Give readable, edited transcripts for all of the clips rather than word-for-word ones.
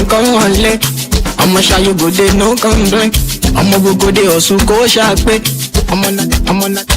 come on late. I'ma show you good day, no complaint. I'ma go day or so go sharp pay. I'm on that.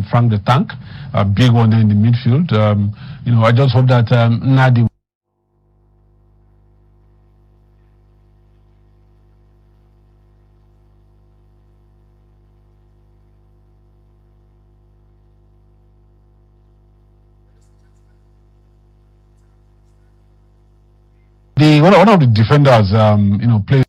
Frank the Tank, a big one there in the midfield. I just hope that Nadi. One of the defenders, plays.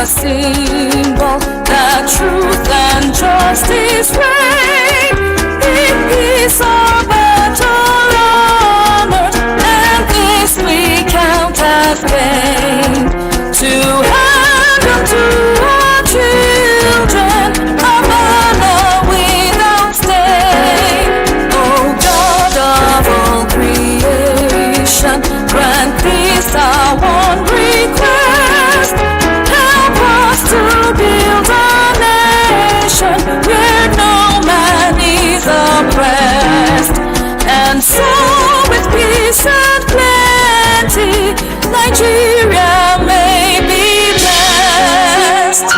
symbol that truth and justice reign. In peace our battle honored, and this we count as gain. To hand unto our children a manna without stain. O God of all creation, grant this our one request. Help us to build a nation where no man is oppressed, and so with peace and plenty Nigeria may be blessed.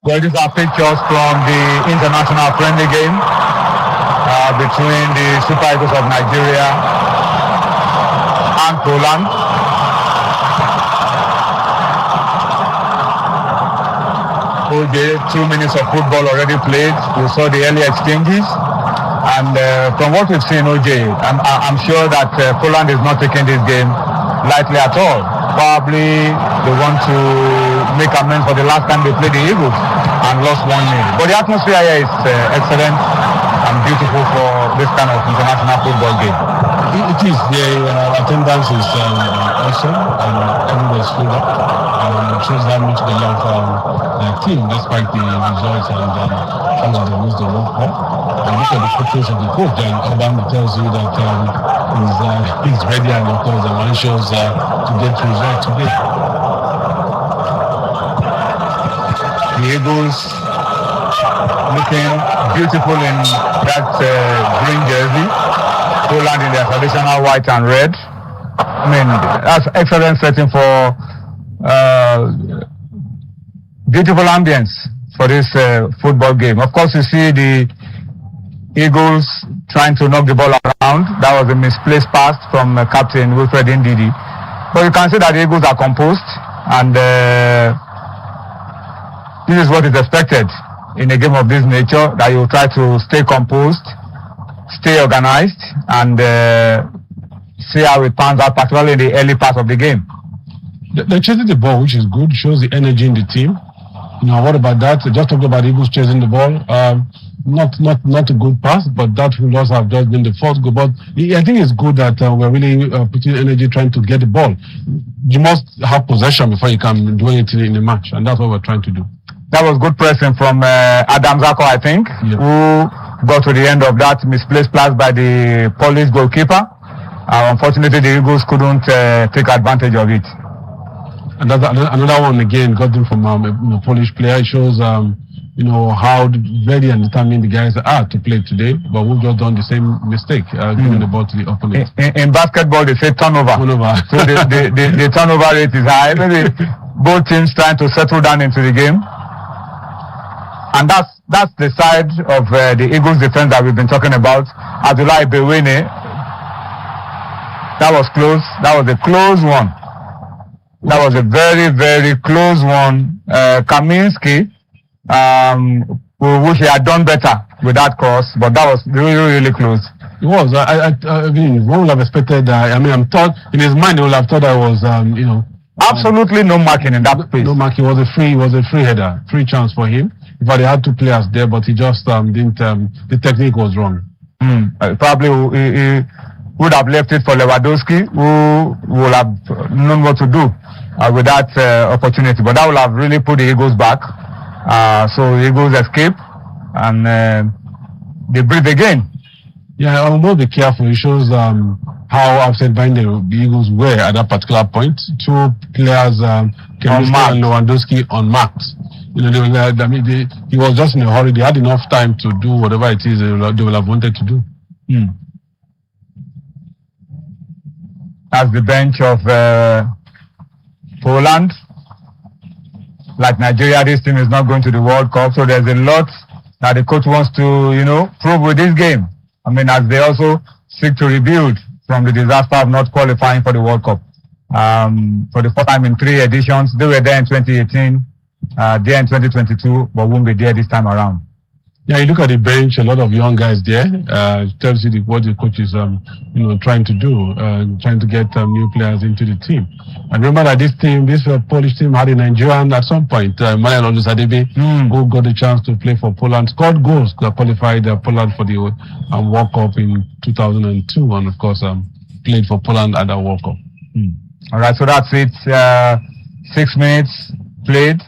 Well, these are pictures from the international friendly game between the Super Eagles of Nigeria and Poland. Okay, 2 minutes of football already played. We saw the early exchanges. And from what we've seen, OJ, I'm sure that Poland is not taking this game lightly at all. Probably they want to make amends for the last time they played the Eagles. and lost 1-0. But the atmosphere here is excellent and beautiful for this kind of international football game. It is. The attendance is awesome, and everybody's filled up. It shows how much they love their team, despite the results and the fact that they lose the World Cup. And look at the photos of the coach, and Obama tells you that he's ready and of course anxious to get results today. The Eagles looking beautiful in that green jersey. Poland in their traditional white and red. I mean, that's excellent setting for beautiful ambience for this football game. Of course, you see the Eagles trying to knock the ball around. That was a misplaced pass from Captain Wilfred Ndidi. But you can see that the Eagles are composed, and this is what is expected in a game of this nature, that you try to stay composed, stay organized, and see how it pans out, particularly in the early part of the game. They're chasing the ball, which is good, shows the energy in the team. What about that? Just talk about Eagles chasing the ball. Not a good pass, but that will also have just been the fourth goal. But I think it's good that we're really putting energy trying to get the ball. You must have possession before you can do anything in the match, and that's what we're trying to do. That was good pressing from Adam Zako, I think, who got to the end of that misplaced pass by the Polish goalkeeper. Unfortunately, the Eagles couldn't take advantage of it. And that's another one again, got them from a Polish player. It shows how very determined the guys are to play today. But we've just done the same mistake, giving the ball to the opponent. In basketball, they say turnover. So the turnover rate is high. Maybe both teams trying to settle down into the game. And that's the side of the Eagles defense that we've been talking about. Abdullah Bewene, that was close. That was a close one. That was a very, very close one. Kaminski, we wish he had done better with that cross, but that was really, really close. It was. I mean, one would have expected. I'm thought in his mind, he would have thought I was, absolutely no marking in that space. No marking. It was a free header, free chance for him. In fact, he had two players there, but he just didn't. The technique was wrong. Probably he would have left it for Lewandowski, who would have known what to do with that opportunity. But that would have really put the Eagles back. So the Eagles escape and they breathe again. Yeah, I will be careful. It shows how absent-minded the Eagles were at that particular point. Two players, Kemiska and Lewandowski, unmarked. He was just in a hurry. They had enough time to do whatever it is they will have wanted to do. As the bench of Poland, like Nigeria, this team is not going to the World Cup, so there's a lot that the coach wants to, prove with this game. I mean, as they also seek to rebuild from the disaster of not qualifying for the World Cup. For the first time in 3 editions, they were there in 2018, there in 2022, but won't be there this time around. Yeah, you look at the bench, a lot of young guys there. Tells you what the coach is, trying to do, trying to get new players into the team. And remember that this Polish team had a Nigerian at some point, Manuel Olusadebe, who got the chance to play for Poland, scored goals, qualified Poland for the World Cup in 2002, and of course played for Poland at the World Cup. All right, so that's it. 6 minutes played.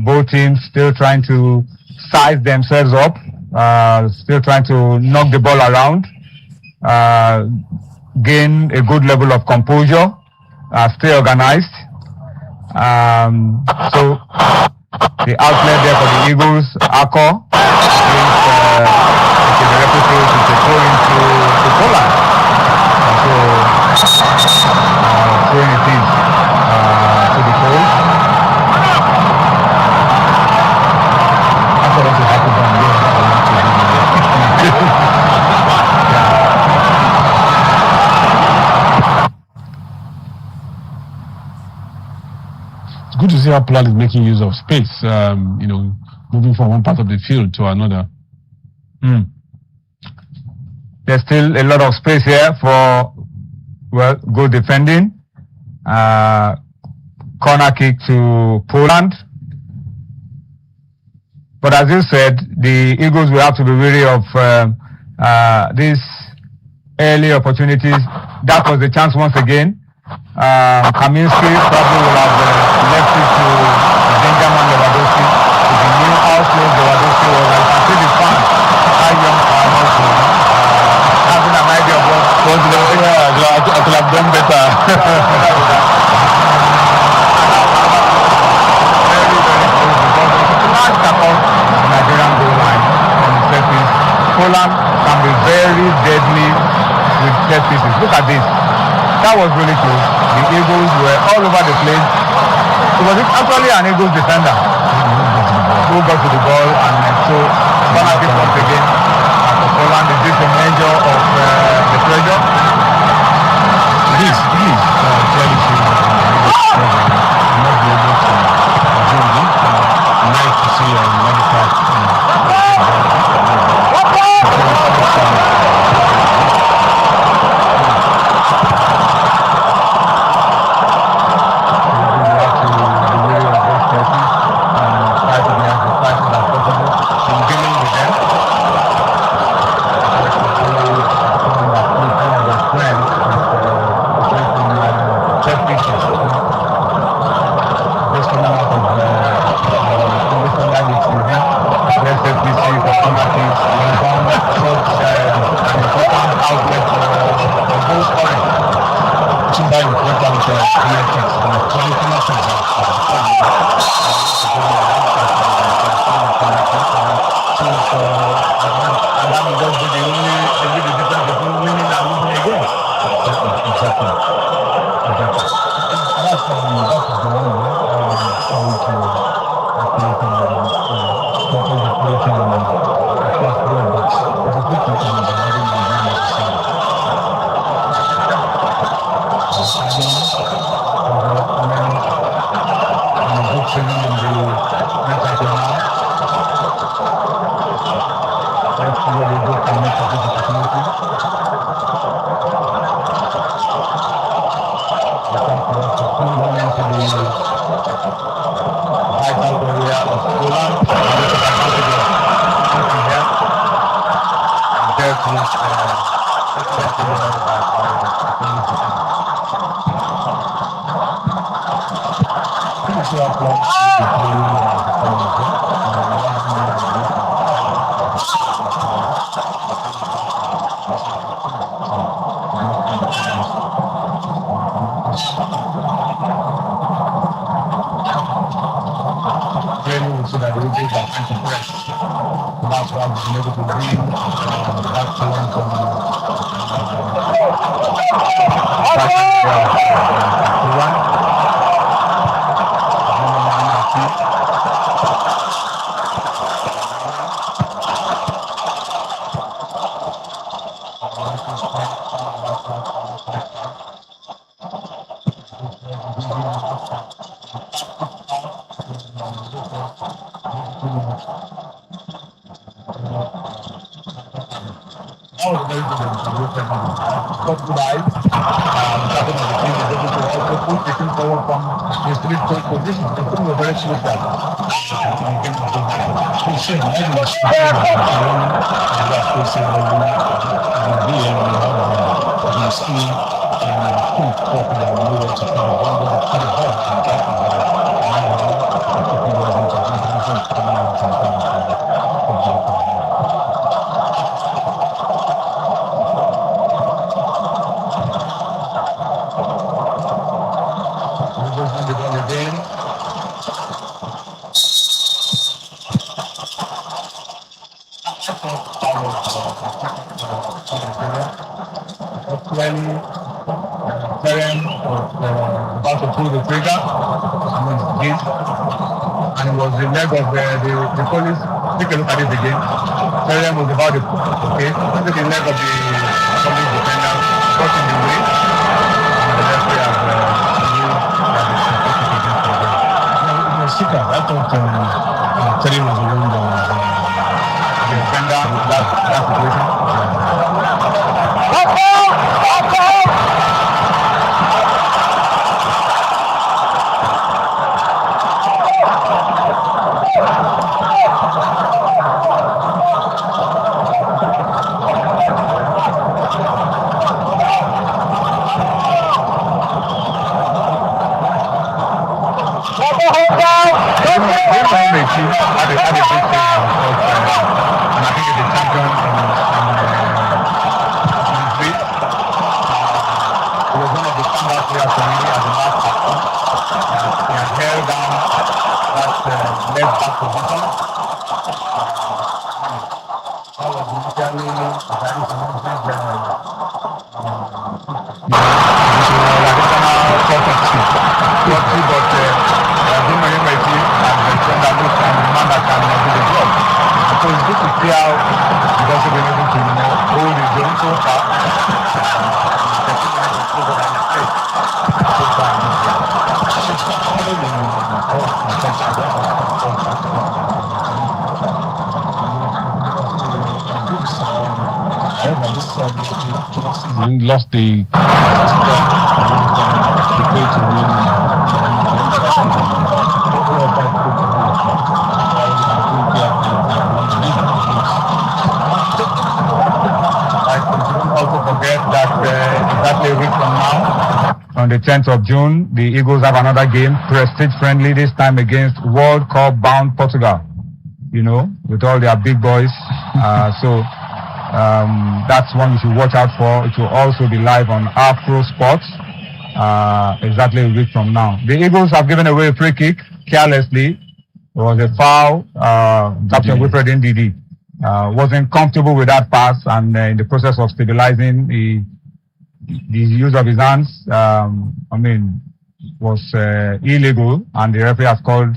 Both teams still trying to size themselves up, still trying to knock the ball around, gain a good level of composure, stay organized. So the outlet there for the Eagles, Ako, is a reputation to go into Poland. So throwing it in to the coach. It's good to see how Poland is making use of space, moving from one part of the field to another. There's still a lot of space here for, good defending. Corner kick to Poland. But as you said, the Eagles will have to be wary of these early opportunities. That was the chance once again. Kaminsky probably will have left it to Benjamin Lewandowski. If he knew how close Lewandowski was, I can see the fans, how young farmers having an idea of what I could have done better. Nigerian goal line on the set piece. Poland can be very deadly with set pieces. Look at this. That was really close. The Eagles were all over the place. It was actually an Eagles defender who got to the ball, and so penalty once again for Poland. Is this a measure of the pressure? It is clearly showing that not be able to do it. Nice to see Medical. About to pull the trigger, and it was the leg of the police. Take a look at it again. Terem was about to, okay, look at the leg of the police defender, got in the way, and the referee has ruled that it's against the game. It was sicker. I thought Terem was the one that The defender, that situation. team had a big season, of course, and I think it's the champion in Greece. He was one of the standout players for me as a last captain. He had held down that left back position. That was initially a very significant so it's good to see how he's also been able to hold his own so far. Lost the Exactly a week from now, on the 10th of June, the Eagles have another game, prestige friendly, this time against World Cup bound Portugal. You know, with all their big boys. That's one you should watch out for. It will also be live on Afro Sports exactly a week from now. The Eagles have given away a free kick carelessly. It was a foul. Captain Wilfred Ndidi wasn't comfortable with that pass, and in the process of stabilizing the use of his hands, was illegal, and the referee has called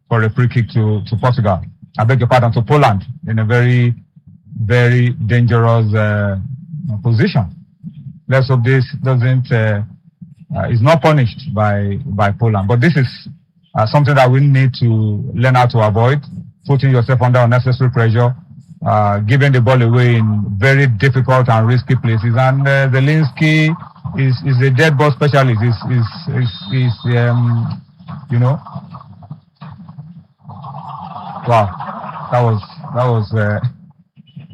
for a free kick to Portugal. I beg your pardon, to Poland, in a very, very dangerous position. Let's hope this doesn't is not punished by Poland. But this is something that we need to learn how to avoid: putting yourself under unnecessary pressure, giving the ball away in very difficult and risky places. And Zielinski is a dead ball specialist. Wow, that was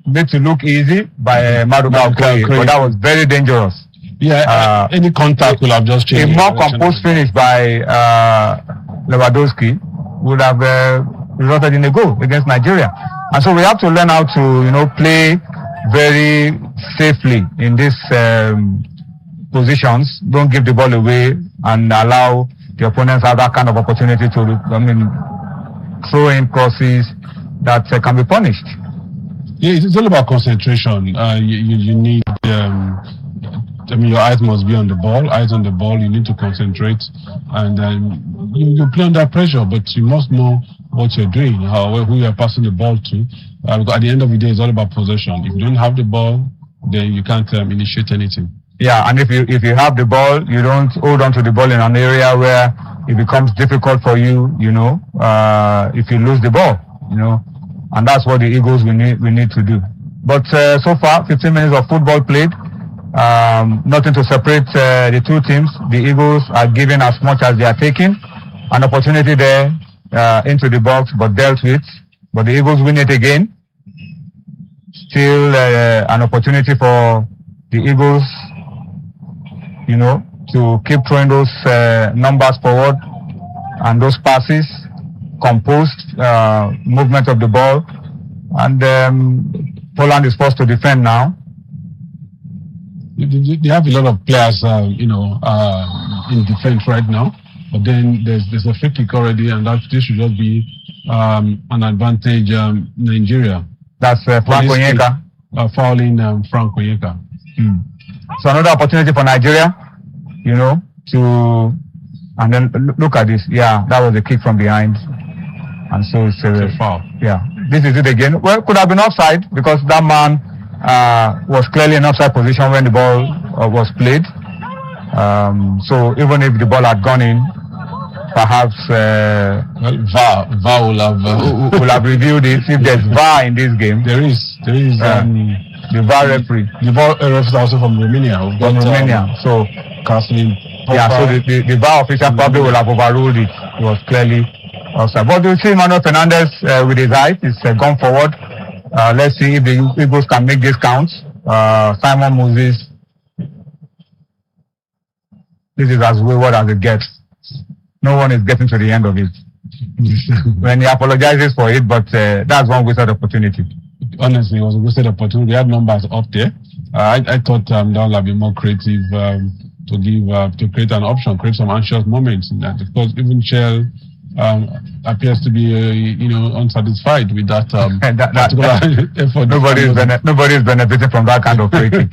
made to look easy by Maduka Okoye, but that was very dangerous. Yeah, any contact will have just changed. A more composed finish by Lewandowski would have resulted in a goal against Nigeria. And so we have to learn how to, play very safely in these positions. Don't give the ball away and allow the opponents have that kind of opportunity to, throw in crosses that can be punished. Yeah, it's all about concentration. You need, your eyes must be on the ball. Eyes on the ball, you need to concentrate. And you play under pressure, but you must know what you're doing, who you're passing the ball to. At the end of the day, it's all about possession. If you don't have the ball, then you can't initiate anything. Yeah, and if you have the ball, you don't hold on to the ball in an area where it becomes difficult for you, if you lose the ball, and that's what the Eagles we need to do. But so far, 15 minutes of football played, nothing to separate the two teams. The Eagles are giving as much as they are taking. An opportunity there into the box, but dealt with. But the Eagles win it again. Still an opportunity for the Eagles, to keep throwing those numbers forward and those passes, composed movement of the ball. And Poland is forced to defend now. They have a lot of players, in defense right now. But then there's a free kick already, and this should just be an advantage Nigeria. That's Frank Onyeka. Fouling Frank Onyeka. So another opportunity for Nigeria, and then look at this. Yeah, that was a kick from behind. And so it's a foul. Yeah, this is it again. Well, could have been offside because that man was clearly in offside position when the ball was played. So even if the ball had gone in, perhaps VAR will have reviewed it. If there's VAR in this game, there is the VAR referee. The VAR referee is also from Romania. So casting. Yeah, so the VAR official probably will have overruled it. It was clearly offside. But you see Manuel Fernandez with his eyes, he's gone forward. Let's see if the Eagles can make this count. Simon Moses. This is as wayward as it gets. No one is getting to the end of it. when he apologizes for it, but that's one wasted opportunity. Honestly, it was a wasted opportunity. We had numbers up there. I thought that would have been more creative to create an option, create some anxious moments. Because even Shell appears to be, unsatisfied with that particular effort. Nobody is benefiting from that kind of free kick.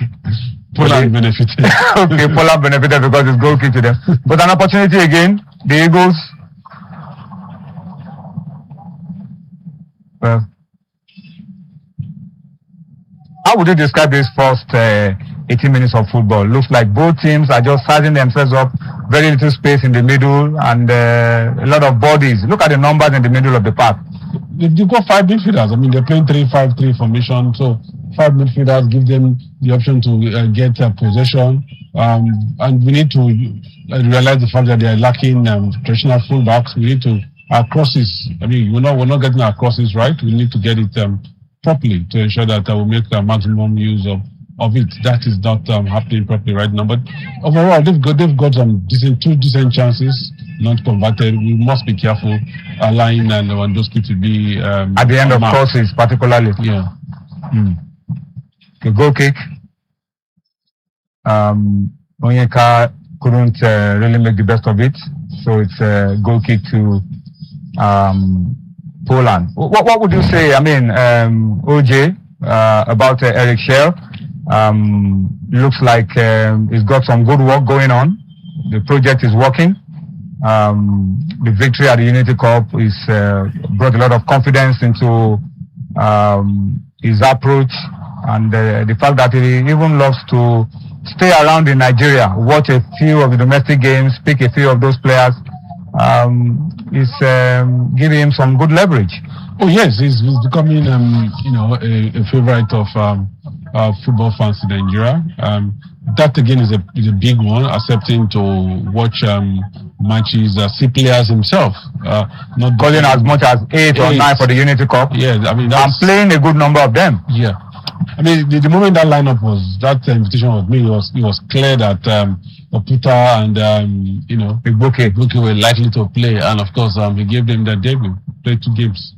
Poland benefited. Okay, Poland benefited because it's goal kick to them. But an opportunity again, the Eagles. Well, how would you describe this first 18 minutes of football? Looks like both teams are just sizing themselves up, very little space in the middle, and a lot of bodies. Look at the numbers in the middle of the park. They've got 5 midfielders. I mean, they're playing 3-5-3 formation, so 5 midfielders give them the option to get possession. And we need to realize the fact that they are lacking traditional fullbacks. We need to our crosses. I mean, we're not getting our crosses right. We need to get it properly to ensure that we make maximum use of it. That is not happening properly right now. But overall, they've got some two decent chances, not converted. We must be careful allowing Lewandowski to be at the end of crosses, particularly. Yeah. The goal kick. Onyeka couldn't really make the best of it, so it's a goal kick to Poland. What would you say? I mean, OJ, about Eric Shell? Looks like he's got some good work going on. The project is working. The victory at the Unity Cup is brought a lot of confidence into his approach, and the fact that he even loves to stay around in Nigeria, watch a few of the domestic games, pick a few of those players, is giving him some good leverage. Oh yes, he's becoming a favorite of football fans in Nigeria. That again is a big one. Accepting to watch matches, see players himself, not calling as much as 8 or 9 for the Unity Cup. Yeah, I mean, I'm playing a good number of them. Yeah, I mean, the moment that lineup that invitation was made, it was clear that Oputa and Igboke were likely to play, and of course he gave them their debut, played 2 games.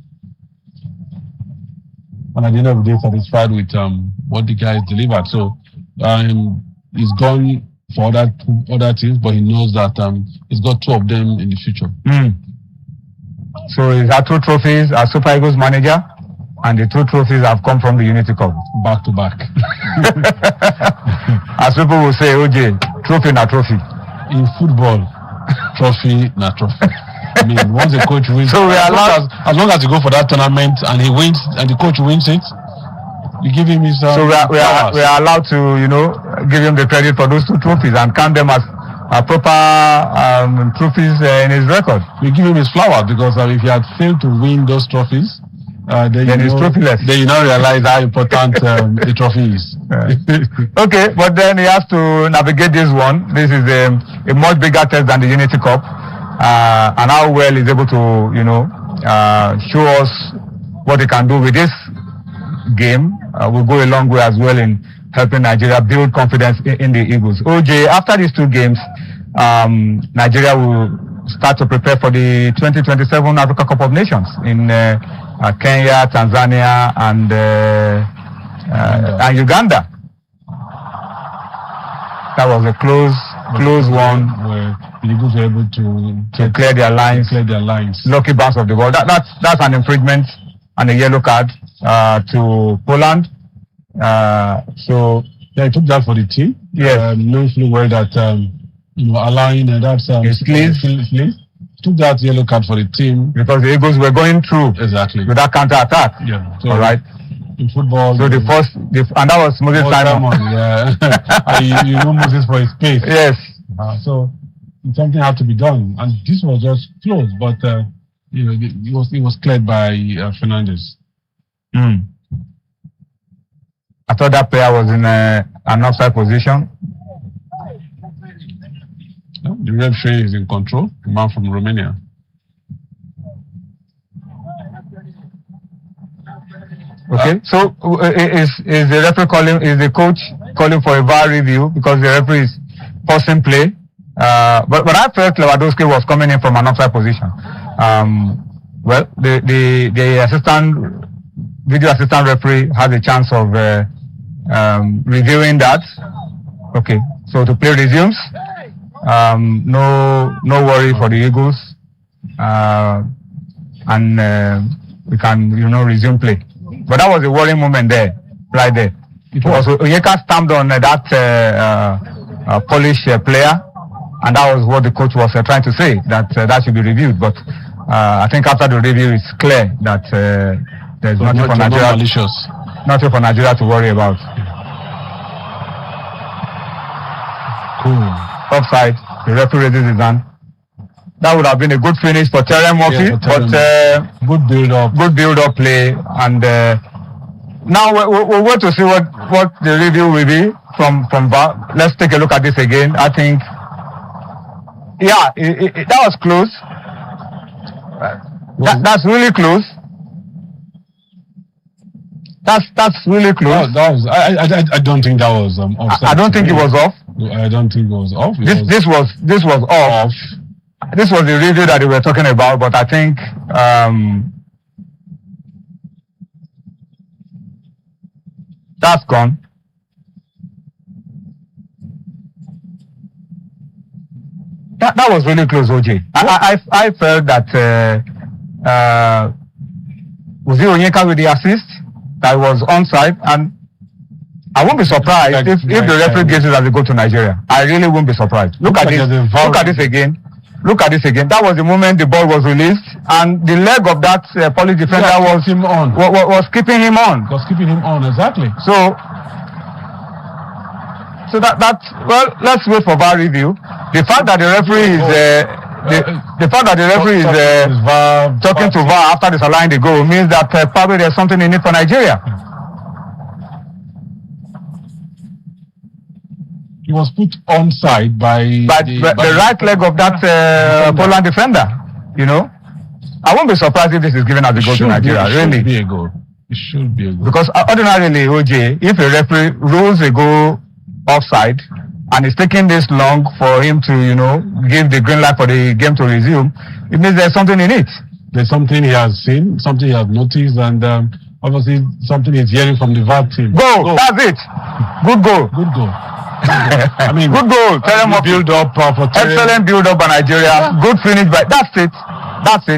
And at the end of the day, satisfied with what the guys delivered. So he's gone for other teams, but he knows that he's got 2 of them in the future. So he's had 2 trophies as Super Eagles manager, and the 2 trophies have come from the Unity Cup. Back to back. As people will say, OJ, trophy na trophy. In football, trophy na trophy. I mean, once the coach wins, so as long as you go for that tournament and he wins and the coach wins it, you give him his. So we are allowed to give him the credit for those 2 trophies and count them as proper trophies in his record. We give him his flowers because if he had failed to win those trophies, then he's trophyless. Then you now realize how important the trophy is. Okay, but then he has to navigate this one. This is a much bigger test than the Unity Cup. And how well he's able to, show us what he can do with this game will go a long way as well in helping Nigeria build confidence in the Eagles. OJ, after these 2 games, Nigeria will start to prepare for the 2027 Africa Cup of Nations in Kenya, Tanzania, and Uganda. That was a close one. Where the Eagles were able to clear their lines. Lucky bounce of the ball. That's an infringement and a yellow card to Poland. So yeah, I took that for the team. Yes, knowing fully well that allowing that's sleeve. Took that yellow card for the team because the Eagles were going through exactly with that counter attack. Yeah. So all right. In football, so and that was Moses Simon. Yeah, you know Moses for his pace. Yes. So something had to be done, and this was just close, but it was cleared by Fernandez. I thought that player was in an offside position. The referee is in control. The man from Romania. Okay, so is the referee is the coach calling for a VAR review because the referee is pausing play? But I felt Lewandowski was coming in from an offside position. Well, the video assistant referee has a chance of reviewing that. Okay, so the play resumes. No worry for the Eagles, and we can resume play. But that was a worrying moment there, right there. It was Onyeka stamped on that Polish player, and that was what the coach was trying to say, that should be reviewed. But I think after the review, it's clear that there's nothing for Nigeria to worry about. Cool. Offside. The referee raises his hand. That would have been a good finish for Terem Murphy, but good build-up play. And now we'll wait to see what the review will be from VAR. Let's take a look at this again. I think, that was close. That's really close. That's really close. I don't think that was offside. I don't think it was off. I don't think it was off. This was off. This was the review that they were talking about, but I think that's gone. That was really close, OJ. I felt that was it Onyeka with the assist that was onside, and I won't be surprised if the referee gives it as a goal to Nigeria. I really won't be surprised. Look at this again. Look at this again. That was the moment the ball was released, and the leg of that Polish defender was keeping him on. Was keeping him on. Was keeping him on, exactly. So that well, let's wait for VAR review. The fact that the referee is talking to VAR after disallowing the goal means that probably there's something in it for Nigeria. He was put onside by the right leg of that Poland defender. I won't be surprised if this is given as a goal to Nigeria. It should be a goal. It should be a goal. Because ordinarily, OJ, if a referee rules a goal offside and it's taking this long for him to, give the green light for the game to resume, it means there's something in it. There's something he has seen, something he has noticed, and obviously something he's hearing from the VAR team. Go. That's it. Good goal. Good goal. I mean, good goal. Build up for excellent build up by Nigeria. Good finish by. That's it.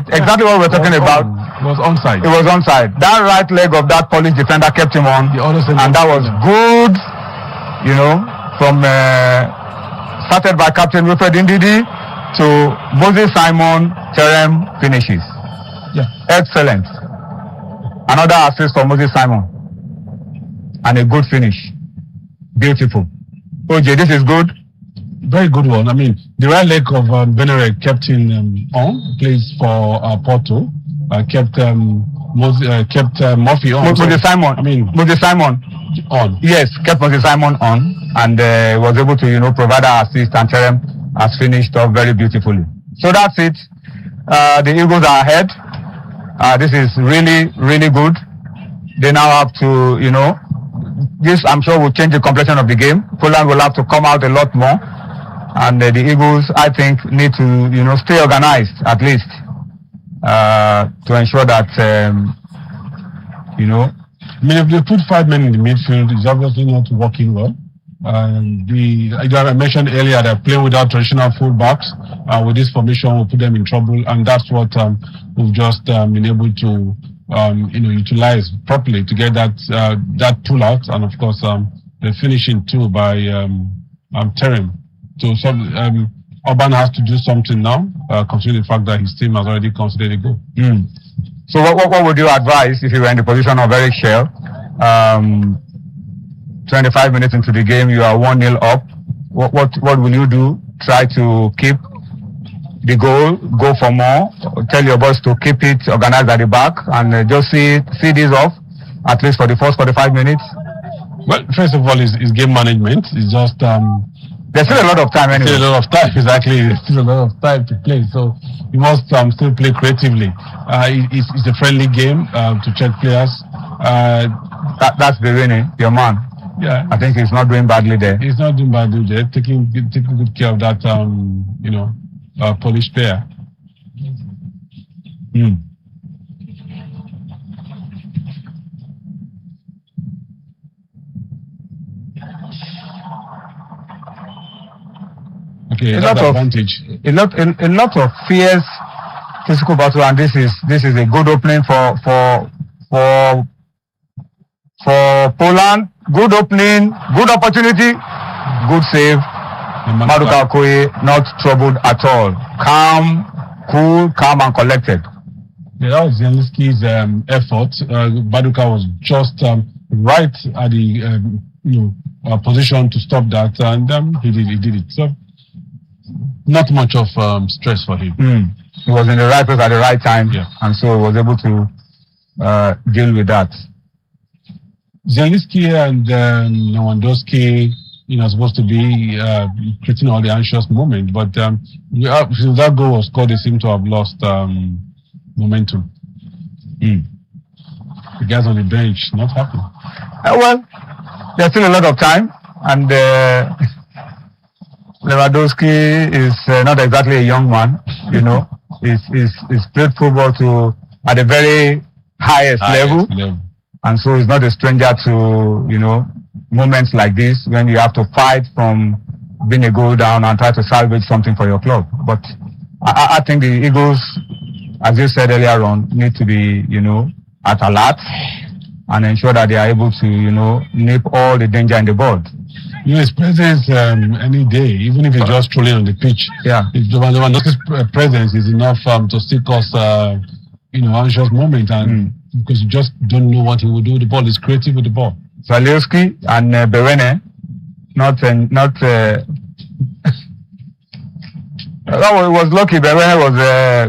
Exactly what we're talking about. It was onside. It was onside. That right leg of that Polish defender kept him on, and that was good. From started by Captain Wilfred Ndidi to Moses Simon. Terem finishes. Yeah. Excellent. Another assist for Moses Simon, and a good finish. Beautiful. OJ, this is good. Very good one. I mean, the right leg of Benere kept him on, plays for Porto, kept Murphy on. Moses Simon on. Yes, kept Moses Simon on, and was able to provide our assist, and Terem has finished off very beautifully. So that's it. The Eagles are ahead. This is really, really good. They now have to, this I'm sure will change the complexion of the game. Poland will have to come out a lot more, and the Eagles, I think, need to stay organized at least to ensure that I mean, if they put 5 men in the midfield, it's obviously not working well. I mentioned earlier that playing without traditional fullbacks with this formation will put them in trouble, and that's what we've just been able to utilize properly to get that pull out, and of course the finishing too by Terem. So Orban has to do something now, considering the fact that his team has already considered a goal. So what would you advise if you were in the position of Eric Schell? 25 minutes into the game, you are 1-0 up. What will you do? Try to keep the goal, go for more, tell your boys to keep it organized at the back, and just see this off, at least for the first 45 minutes? Well, first of all, is game management. It's just there's still a lot of time anyway. Still a lot of time, exactly. There's still a lot of time to play, so you must still play creatively. It's a friendly game to check players. That's Berini, your man. Yeah, I think he's not doing badly there. He's not doing badly there. Taking good care of that, Polish player. Mm. Okay, A that's lot the of advantage. a lot of fierce physical battle, and this is a good opening for Poland. Good opening, good opportunity, good save. Maduka Okoye not troubled at all. Calm, cool, calm and collected. Yeah, that was Zielinski's effort. Baduka was just right at the position to stop that, and he did it. So not much of stress for him. He was in the right place at the right time, Yeah. and so he was able to deal with that. Zielinski and Lewandowski, supposed to be creating all the anxious moment, but since that goal was scored, they seem to have lost momentum. The guys on the bench not happy. Well, there's still a lot of time, and Lewandowski is not exactly a young man. He's played football at a very highest level. And so he's not a stranger to, moments like this when you have to fight from being a goal down and try to salvage something for your club. But I think the Eagles, as you said earlier on, need to be, at alert and ensure that they are able to, nip all the danger in the ball. His presence any day, even if he's just strolling on the pitch. Yeah. If Lewandowski's presence is enough to still cause, anxious moment, and because you just don't know what he will do with the ball. He's creative with the ball. Zalewski and Berene, he was lucky. Berene was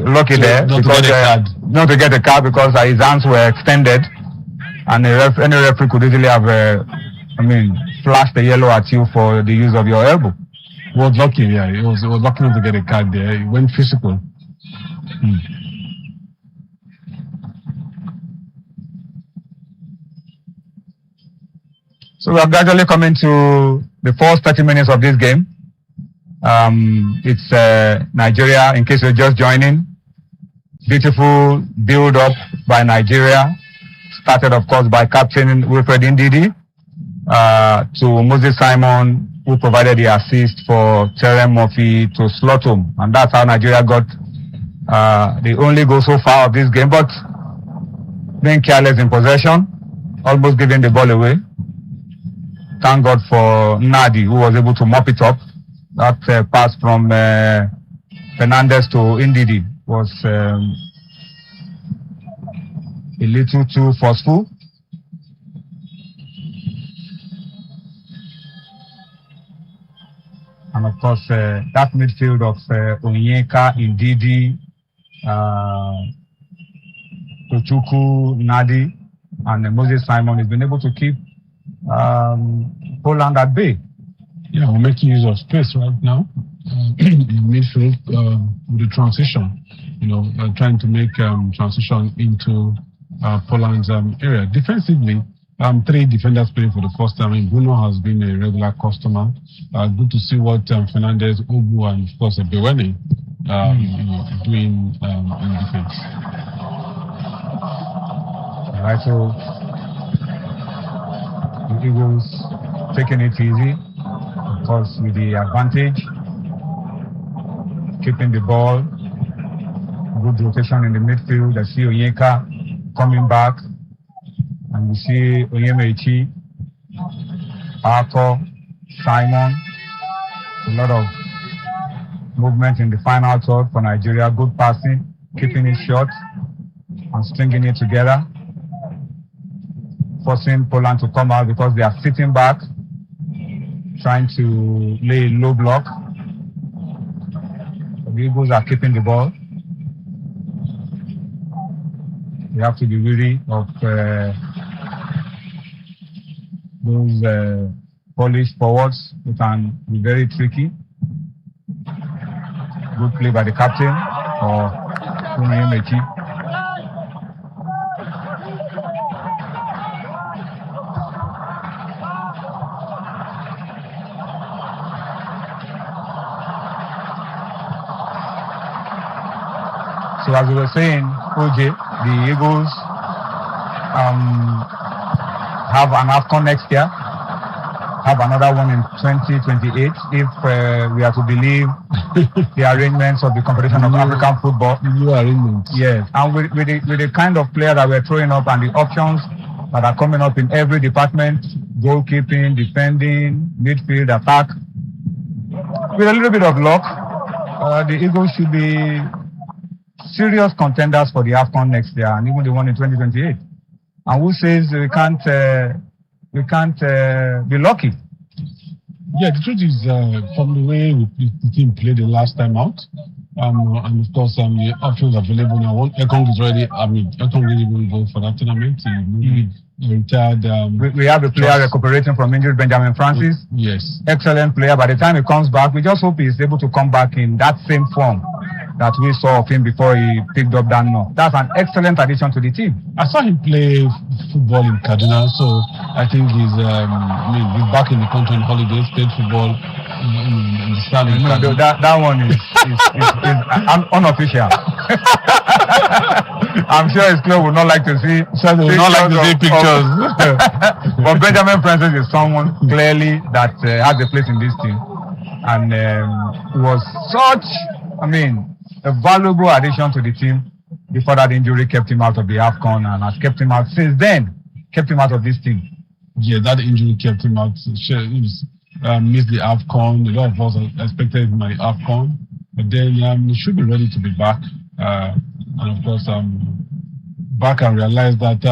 lucky there not to get a card because his hands were extended, and any referee could easily have, flashed the yellow at you for the use of your elbow. He was lucky, yeah. He was lucky not to get a card there. He went physical. So we are gradually coming to the first 30 minutes of this game. It's Nigeria, in case you're just joining. Beautiful build-up by Nigeria. Started, of course, by Captain Wilfred Ndidi to Moses Simon, who provided the assist for Terem Murphy to slot home. And that's how Nigeria got the only goal so far of this game. But being careless in possession, almost giving the ball away. Thank God for Nadi, who was able to mop it up. That pass from Fernandez to Ndidi was a little too forceful. And of course, that midfield of Onyeka, Ndidi, Tochuku, Nadi, and Moses Simon has been able to keep Poland at bay. Yeah, we're making use of space right now in midfield with the transition. Trying to make transition into Poland's area. Defensively, 3 defenders playing for the first time. Bruno has been a regular customer. Good to see what Fernandez, Obu, and of course Bewene doing in defense. All right, so the Eagles taking it easy, of course, with the advantage, keeping the ball, good rotation in the midfield. I see Onyeka coming back, and we see Onyemaechi, Arthur, Simon, a lot of movement in the final third for Nigeria. Good passing, keeping it short and stringing it together, forcing Poland to come out because they are sitting back, trying to lay a low block. The Eagles are keeping the ball. You have to be wary of those Polish forwards who can be very tricky. Good play by the captain or Onyemaechi. So as we were saying, OJ, the Eagles have an AFCON next year, have another one in 2028 if we are to believe the arrangements of the Confederation of African Football. New arrangements. Yes, and with the kind of player that we're throwing up and the options that are coming up in every department, goalkeeping, defending, midfield, attack, with a little bit of luck, the Eagles should be serious contenders for the AFCON next year and even the one in 2028. And who says we can't be lucky? Yeah, the truth is, from the way the team played the last time out, and of course, the options available now. Ekong is already, Ekong really will go for that tournament. He retired. We have a player recuperating from injury, Benjamin Francis. Yes. Excellent player. By the time he comes back, we just hope he's able to come back in that same form that we saw of him before he picked up that knock. That's an excellent addition to the team. I saw him play football in Kaduna, so I think he's back in the country on holidays, played football in the stand in Kaduna. That one is unofficial. I'm sure his club would not like to see pictures. But Benjamin Francis is someone clearly that has a place in this team, and was such, a valuable addition to the team before that injury kept him out of the AFCON, and has kept him out since then, kept him out of this team. Yeah, that injury kept him out. He missed the AFCON. A lot of us expected him at the AFCON, but then he should be ready to be back. And of course, back and realize that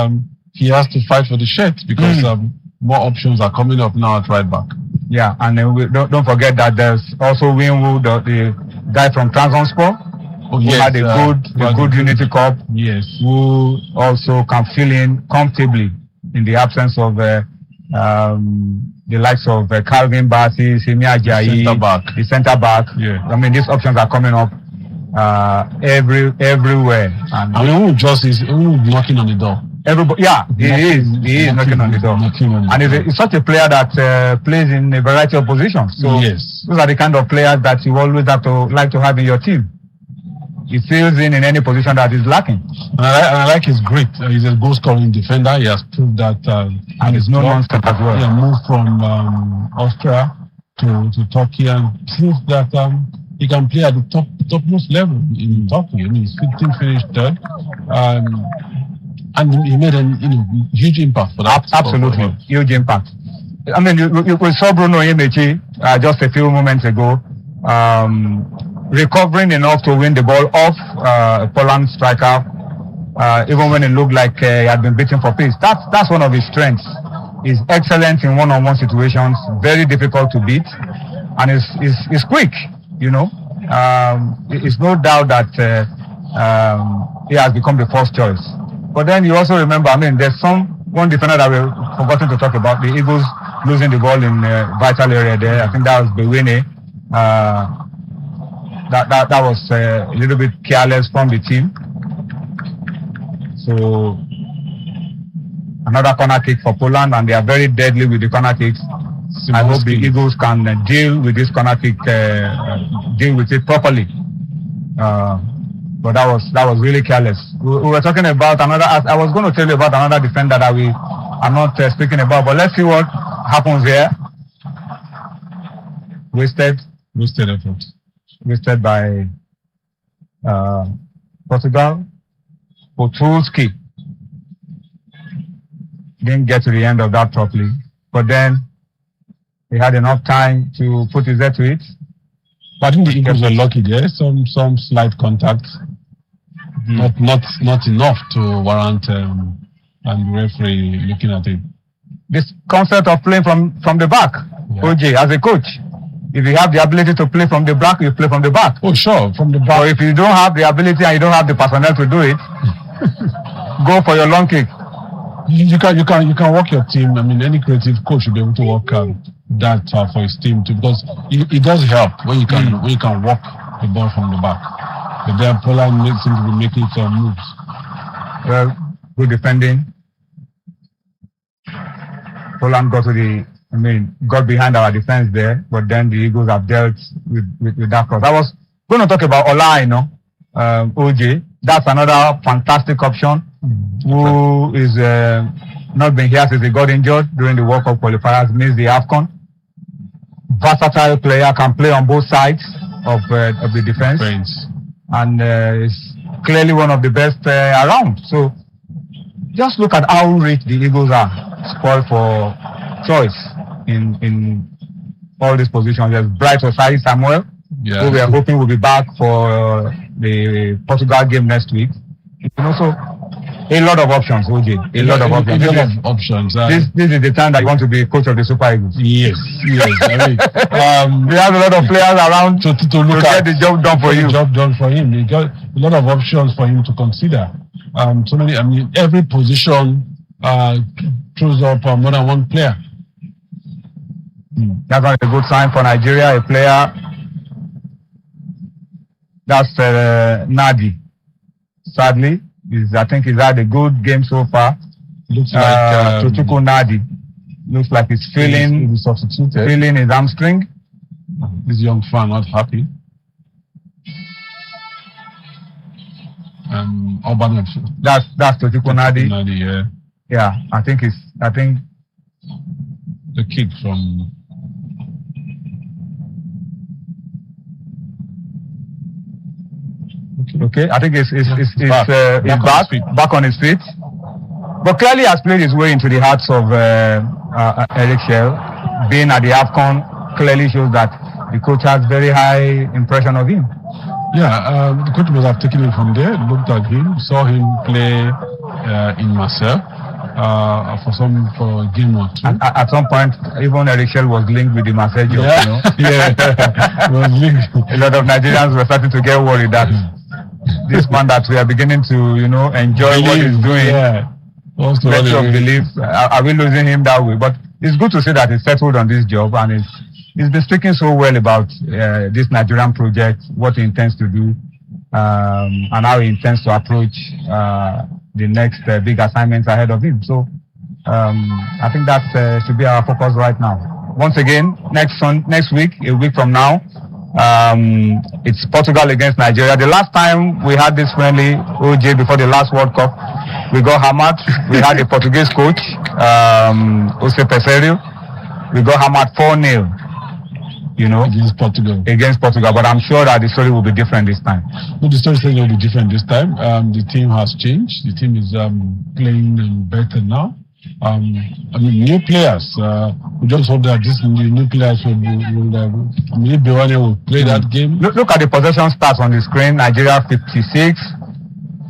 he has to fight for the shirt because more options are coming up now at right back. Yeah, and don't forget that there's also Winwood, the guy from Trabzonspor. Who had a good Unity Cup. Yes. Who also can fill in comfortably in the absence of the likes of Calvin Bassey, Simi Ajayi, the centre back. Yeah. These options are coming up everywhere. And he's knocking on the door. Everybody, yeah, he is knocking on the door. And he's such a player that plays in a variety of positions. So yes, those are the kind of players that you always like to have in your team. He fills in any position that is lacking. And I like his grit. He's a goal-scoring defender. He has proved that. And he's no nonsense as well. He moved from Austria to Turkey and proved that he can play at the topmost level in Turkey. His team finished third, and he made a huge impact for that. Absolutely, huge impact. We saw Bruno Imechi just a few moments ago. Recovering enough to win the ball off a Poland striker, even when it looked like he had been beaten for pace. That's one of his strengths. He's excellent in one-on-one situations, very difficult to beat, and is quick. It's no doubt that he has become the first choice. But then you also remember, there's one defender that we've forgotten to talk about. The Eagles losing the ball in vital area there. I think that was Bewene. That was a little bit careless from the team. So another corner kick for Poland, and they are very deadly with the corner kicks. I hope the Eagles can deal with this corner kick, deal with it properly. But that was really careless. We were talking about another. I was going to tell you about another defender that we are not speaking about. But let's see what happens here. Wasted effort. Wasted by Portugal. Potulski didn't get to the end of that properly, but then he had enough time to put his head to it. But I think the Eagles were lucky there. Some slight contact, not enough to warrant and the referee looking at it. This concept of playing from the back, OJ, as a coach. If you have the ability to play from the back, you play from the back. Oh, sure, from the back. Or if you don't have the ability and you don't have the personnel to do it, go for your long kick. You can work your team. Any creative coach should be able to work that for his team too, because it does help when you can work the ball from the back. But then Poland seems to be making some moves. Well, good defending. Poland got behind our defense there, but then the Eagles have dealt with that cross. I was going to talk about Ola, OJ. That's another fantastic option. Who is not been here since he got injured during the World Cup qualifiers, missed the AFCON. Versatile player, can play on both sides of the defense, and is clearly one of the best around. So just look at how rich the Eagles are, spoiled for choice in all these positions. There's Bright Osai Samuel, who we are hoping will be back for the Portugal game next week. So a lot of options, OJ. A lot of options. This is the time that you want to be coach of the Super Eagles. Yes. I mean, we have a lot of players around to look at the job done for you. Job done for him. You got a lot of options for him to consider. So many. I mean, every position throws up more than one player. That's a good sign for Nigeria. A player. That's Nadi. Sadly, I think he's had a good game so far. Looks like Tochukwu Nadi. Looks like he's feeling his hamstring. This young fan not happy. Urban. That's Tochukwu Nadi. Yeah, I think the kid from. Okay, I think he's back on his feet. But clearly has played his way into the hearts of Eric Shell. Being at the AFCON clearly shows that the coach has very high impression of him. Yeah, the coach must have taken him from there, looked at him, saw him play in Marseille for a game or two. And at some point, even Eric Shell was linked with the Marseille job. Was linked. A lot of Nigerians were starting to get worried that this man that we are beginning to, enjoy what he's doing. Let's not believe. Are we losing him that way? But it's good to see that he's settled on this job and he's been speaking so well about this Nigerian project, what he intends to do, and how he intends to approach the next big assignments ahead of him. So I think that should be our focus right now. Once again, next week, a week from now, it's Portugal against Nigeria. The last time we had this friendly, OJ, before the last World Cup, we got hammered. We had a Portuguese coach, Jose Peseiro. We got hammered 4-0. Against Portugal. But I'm sure that the story will be different this time. No, the story will be different this time. The team has changed. The team is playing better now. New players. We just hope that these new players will play that game. Look at the possession stats on the screen. Nigeria 56,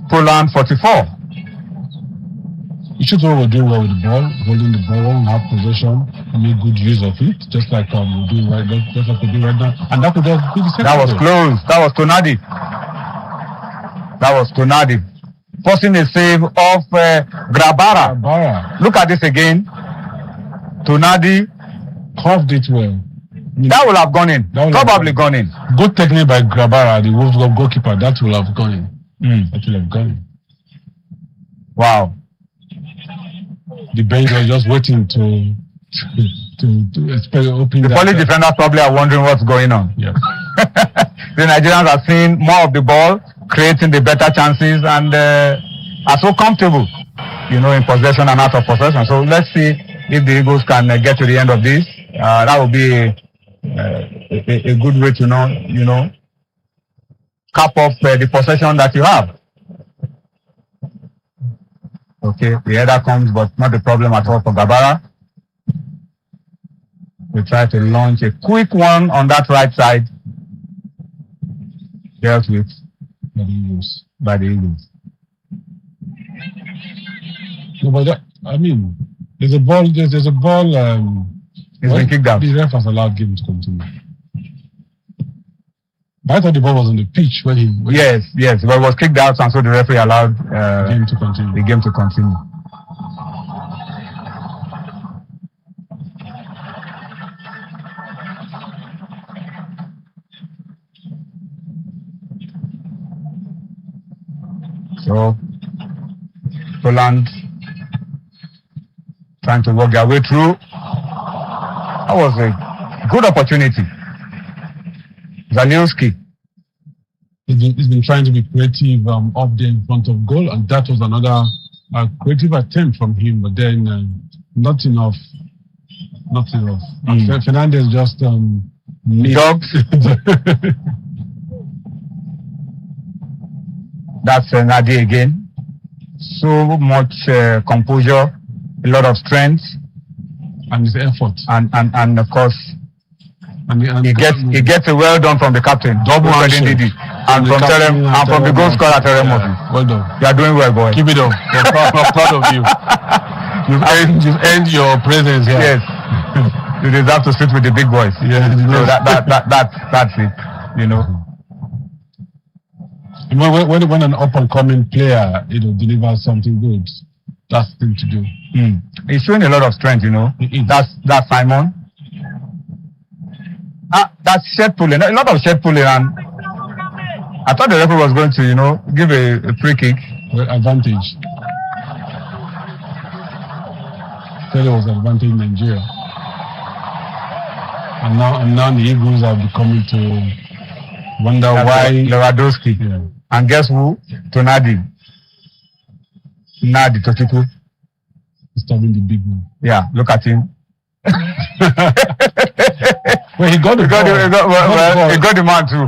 Poland 44. You should know we're doing well with the ball, holding the ball, won't have possession, make good use of it, just like we're doing right now. And that could just be the second. That was close. That was Tonadi. Forcing a save off Grabara. Look at this again. Tonadi curved it well. That will have gone in. Probably gone in. Good technique by Grabara, the Wolves goalkeeper. That will have gone in. That will have gone in. Wow. The bench was just waiting to open. The Polish defenders probably are wondering what's going on. Yeah. The Nigerians are seeing more of the ball, creating the better chances, and are so comfortable, in possession and out of possession. So let's see if the Eagles can get to the end of this. That will be a good way to cap off the possession that you have. Okay, the header comes, but not the problem at all for Gabara. We try to launch a quick one on that right side. Dealt with by the Eagles. No, but there's a ball. There's a ball. It's been kicked out. The ref has allowed game to continue. But I thought the ball was on the pitch when he. Yes, but it was kicked out, and so the referee allowed the game to continue. So, Poland trying to work their way through. That was a good opportunity. Zalewski he's been trying to be creative up there in front of goal, and that was another creative attempt from him, but then not enough. Fernandez just Dogs. That's Nadi again. So much composure, a lot of strength, and his effort, and of course, and he gets a well done from the captain, double handshake, and from the goal scorer Terem Murphy. Well done. You are doing well, boy. Keep it up. We're proud of you. You've earned your presence here. Yes. You deserve to sit with the big boys. Yeah. So that's it. You know. When an up and coming player, delivers something good, that's the thing to do. He's showing a lot of strength, That's Simon. That's shed pulling. A lot of shed pulling, and I thought the referee was going to, give a free kick. Advantage. There was advantage in Nigeria. And now the Eagles are becoming to wonder why Lewandowski. Yeah. And guess who? Tonadi. Nadi Tochiku. Disturbing the big man. Yeah, look at him. Well, he got the ball. He got the man too.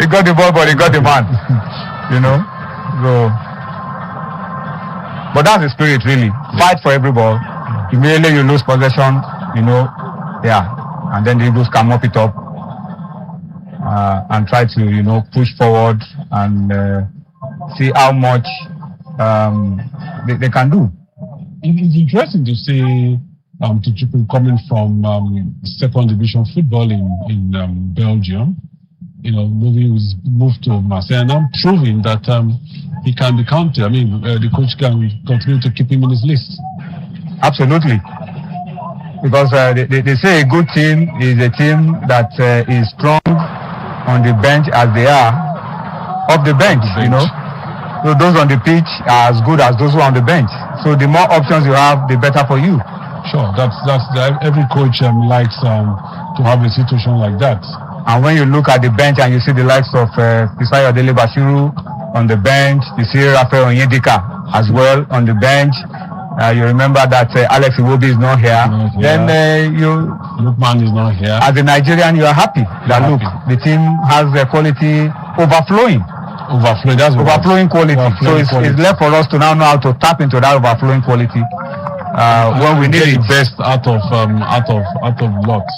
He got the ball, but he got the man. So, but that's the spirit, really. Fight for every ball. Immediately you lose possession, and then the Eagles can mop it up and try to, push forward and see how much they can do. It's interesting to see Tuchukwu coming from second division football in Belgium, moved to Marseille, and now proving that he can be counted. I mean, the coach can continue to keep him in his list. Absolutely. Because they say a good team is a team that is strong on the bench as they are off the bench, So those on the pitch are as good as those who are on the bench. So the more options you have, the better for you. Sure, that's every coach likes to have a situation like that. And when you look at the bench and you see the likes of Fisayo Dele Bashiru on the bench, you see Rafael Onyedika as well on the bench. You remember that Alex Iwobi is not here. Then Lukman is not here. As a Nigerian, you are happy that the team has the quality overflowing. Overflowing quality. It's left for us to now know how to tap into that overflowing quality when we need the best out of lots.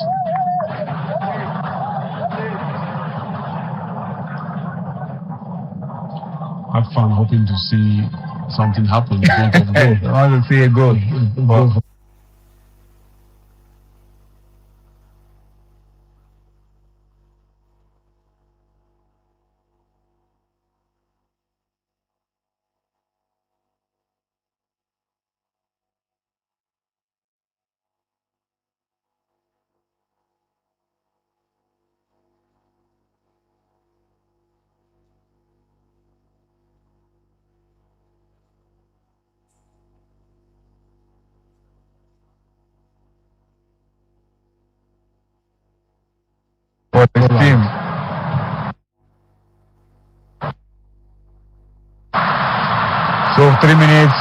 Have fun hoping to see something happen in front of goal. I want to see a goal. For the team. So 3 minutes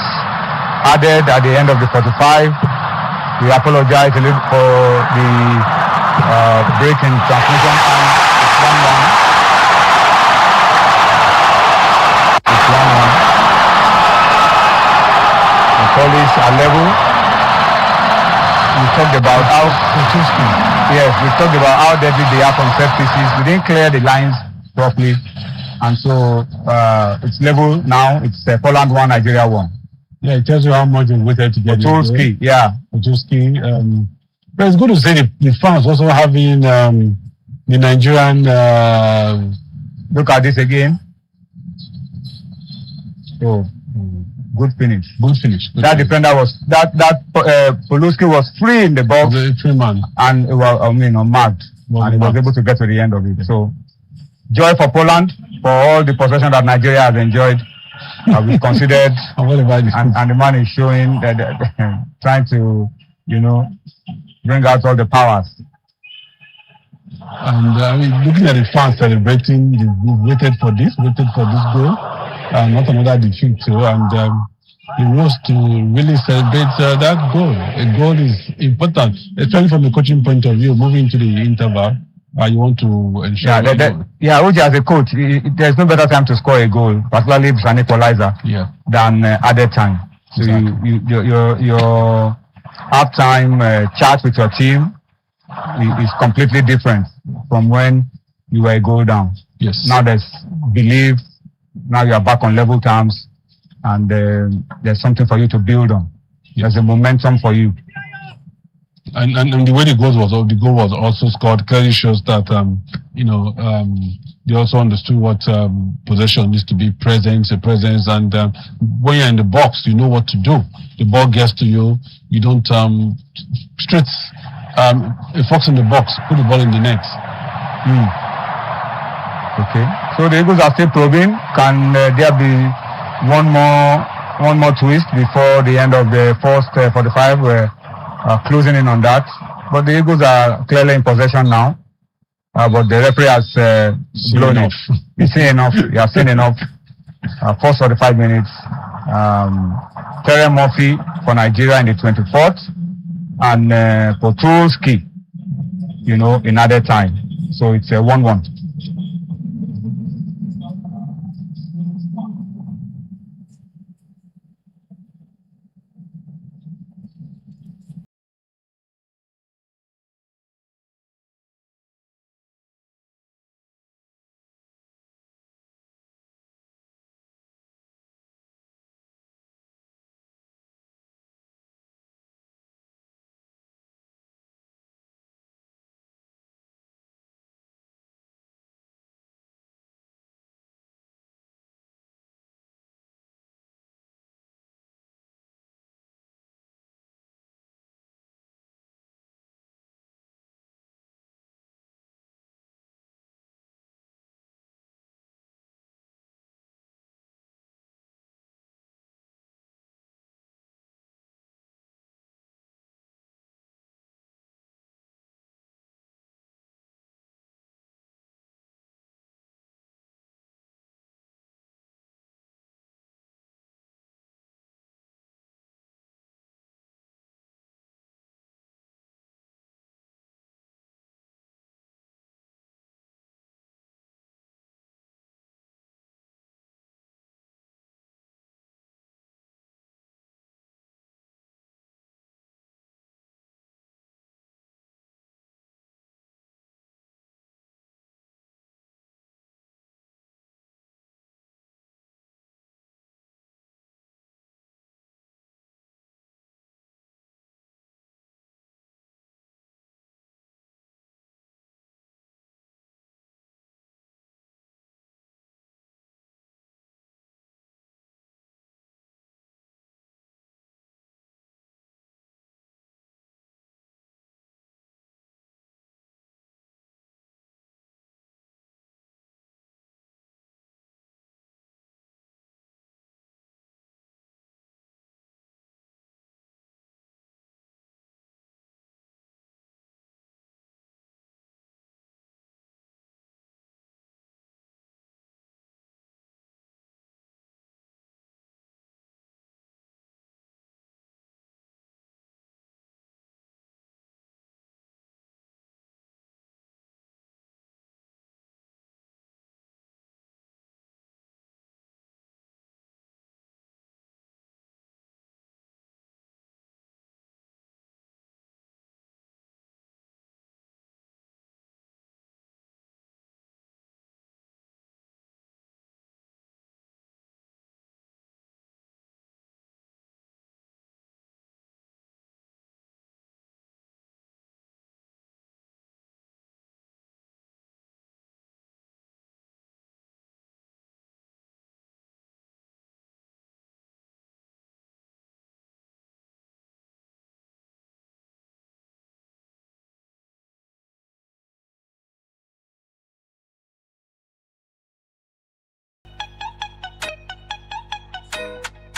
added at the end of the 45. We apologize a little for the break in transmission, and it's 1-1. The Polish are level. We talked about how we talked about how deadly they are from set pieces. We didn't clear the lines properly, and so it's level now. It's Poland 1, Nigeria 1. Yeah, it tells you how much we waited to get Potulski, Potulski. But it's good to see the fans also having the Nigerian. Look at this again. So. Good finish. That defender was Potulski was free in the box. The free man. And unmarked. And he was able to get to the end of it. So joy for Poland for all the possession that Nigeria has enjoyed. We've considered and the man is showing that trying to, bring out all the powers. And I mean, looking at the fans celebrating, they've waited for this goal, not another defeat too. And it was to really celebrate that goal. A goal is important, especially from the coaching point of view. Moving to the interval, you want to ensure. Oji, as a coach, there's no better time to score a goal, particularly if it's an equalizer, than added time. So exactly. Your halftime chat with your team is completely different from when you were a goal down. Yes. Now there's belief. Now you are back on level terms, and there's something for you to build on. There's a momentum for you. And the way the goal was also scored clearly shows that they also understood what possession needs to be, presence, and when you're in the box, you know what to do. The ball gets to you, you don't straight a fox in the box, put the ball in the net. Okay, so the Eagles are still probing. Can there be one more twist before the end of the first 45? We're closing in on that, but the Eagles are clearly in possession now. But the referee has blown off. He's seen enough. He has seen enough. First 45 minutes. Terry Murphy for Nigeria in the 24th, and Potulski, in added time. So it's a 1-1.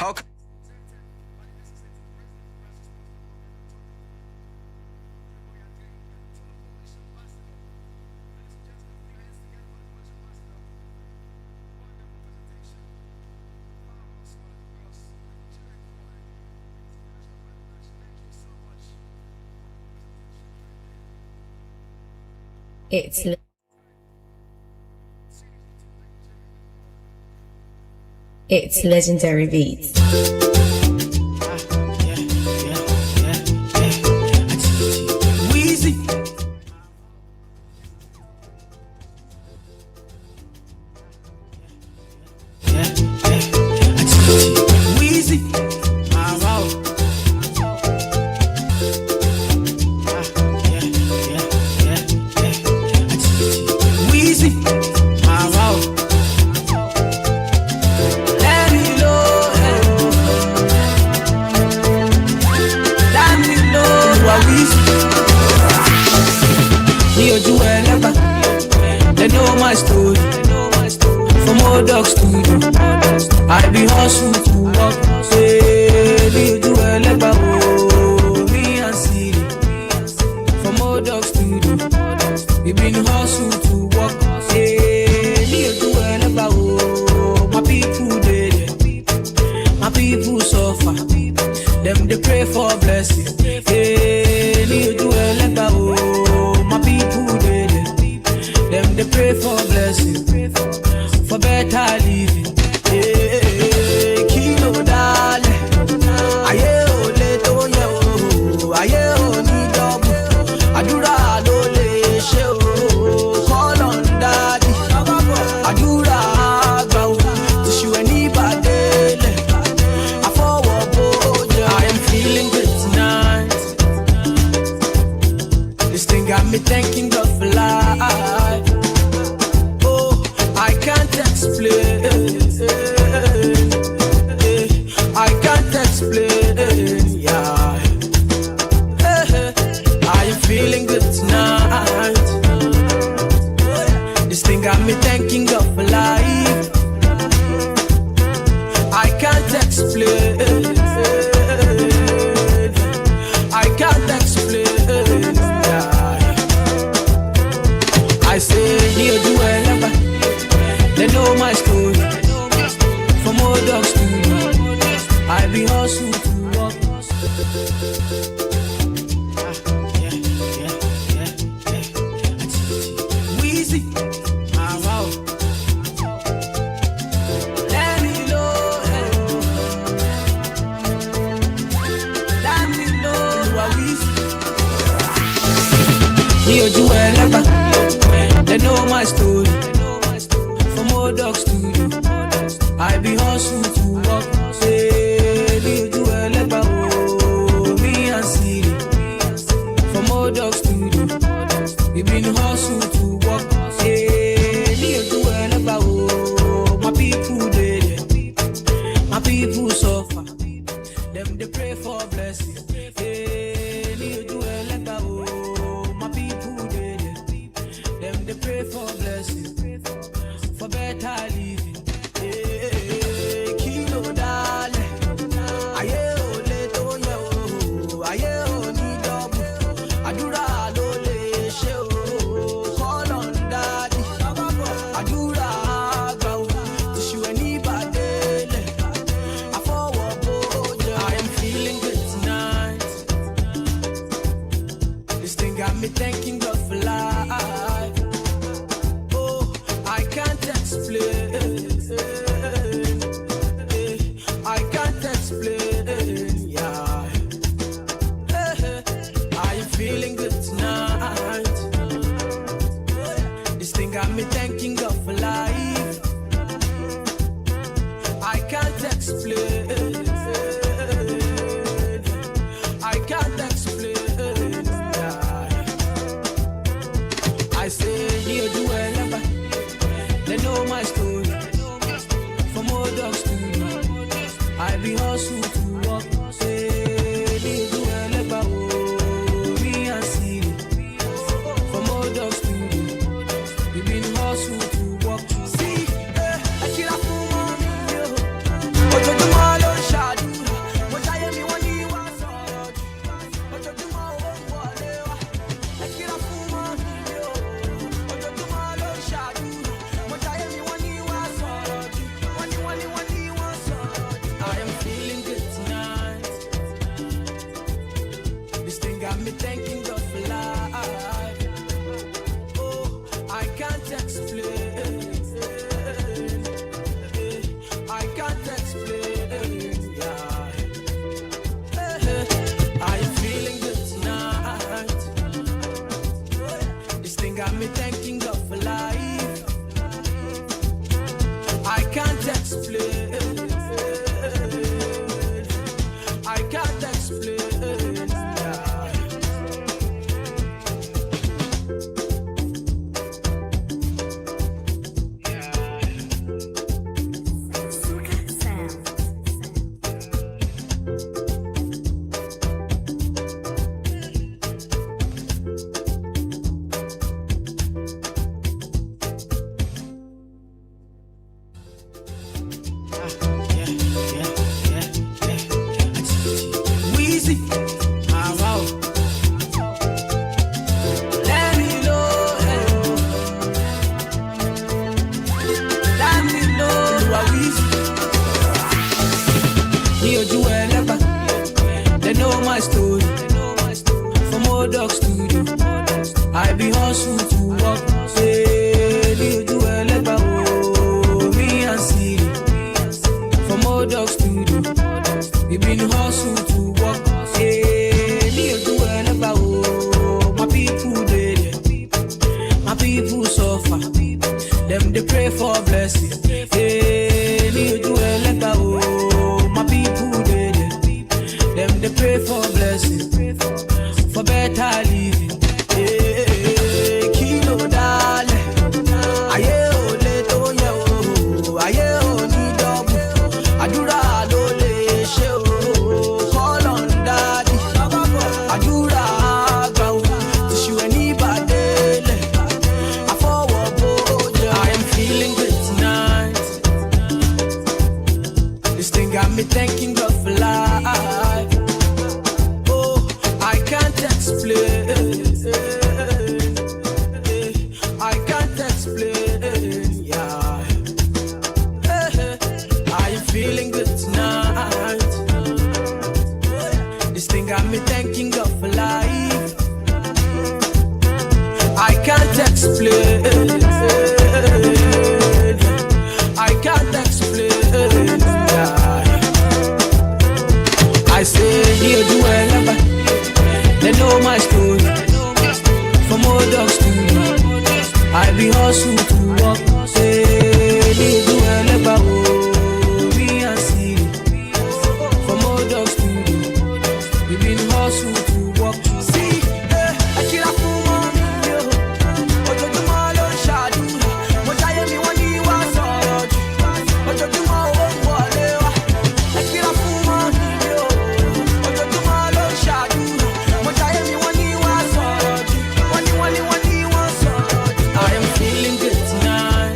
Okay. It's legendary beats. Weezy. Weezy. Weezy. They know my story. From old dog studio, I be hustle to work. Say, do a leba, me and Siri. From old dog studio, we been hustle to work. Say, do a leba, my people dead, my people suffer. Them they pray for blessing. Hey, do a leba, my people dead. Them they pray for blessing, for better living. Hey, kilo dale, aye ole to ye o, aye oni double. Adura lo le she o, call on daddy. Adura agba o, tishu eni badele. I forward boja, I am feeling good tonight. This thing got me thanking God for life. I can't explain. I can't explain. Yeah. I am feeling good tonight. This thing got me thanking God for life. I can't explain. I can't explain. Yeah. I say, here do I ever. They know my story. From old dog studio, I be hustle to walk. Weezy, wow. Let me know, let me know, Weezy. Here do I ever. They know my story. From old dog studio, I be hustle to work. Say, do a leba, me and Siri. From old dog studio, we been hustle to work. Say, do a leba, my people dead, my people suffer. Them they pray for blessing. Say, do a leba, my people dead, them they pray for blessing. For better living. Hey, kilo dale, aye ole to ye o, aye oni double. Adura lo le she o, call on daddy. Adura agba o, tishu eni badele. I forward boja, I am feeling good tonight. This thing got me thanking God for life. I can't explain. I can't explain. Yeah. I am feeling good tonight. This thing got me thanking God for life. I can't explain. I can't explain. Yeah. I say, here do I ever. They know my story. From old dog studio, I be hustle to walk. Say, do a leba, me and Siri. got me thanking God for life. I can't explain. I can't explain. They know my story. From old dog studio, I be hustle to work. Say, do me and see. From old dog studio, we been hustle to work. Say, do my people dead, my people suffer. Them they pray for blessing. Hey, do my people dead. Them they pray for blessing, for better living. Hey, kilo dale, aye ole to ye o, aye oni double. Adura lo le she o, call on daddy. Adura gba o, tishu eni badele. I forward boja. I am feeling good tonight. This thing got me thanking God for life. I can't explain, yeah. I am feeling good tonight. This thing got me thanking God for life. I can't explain, I can't explain, yeah. I say, you do well, they know my story. From old dogs to me, I be hustle to walk. Say, they do well, me and see. From old dogs to me, we been hustle to walk. See, I kill a fool, man. But you do my own shadow. But I am the one you was on. But you do my own whatever. I kill a fool, man. But you do my own shadow. But I am the one you was on. I am feeling good tonight.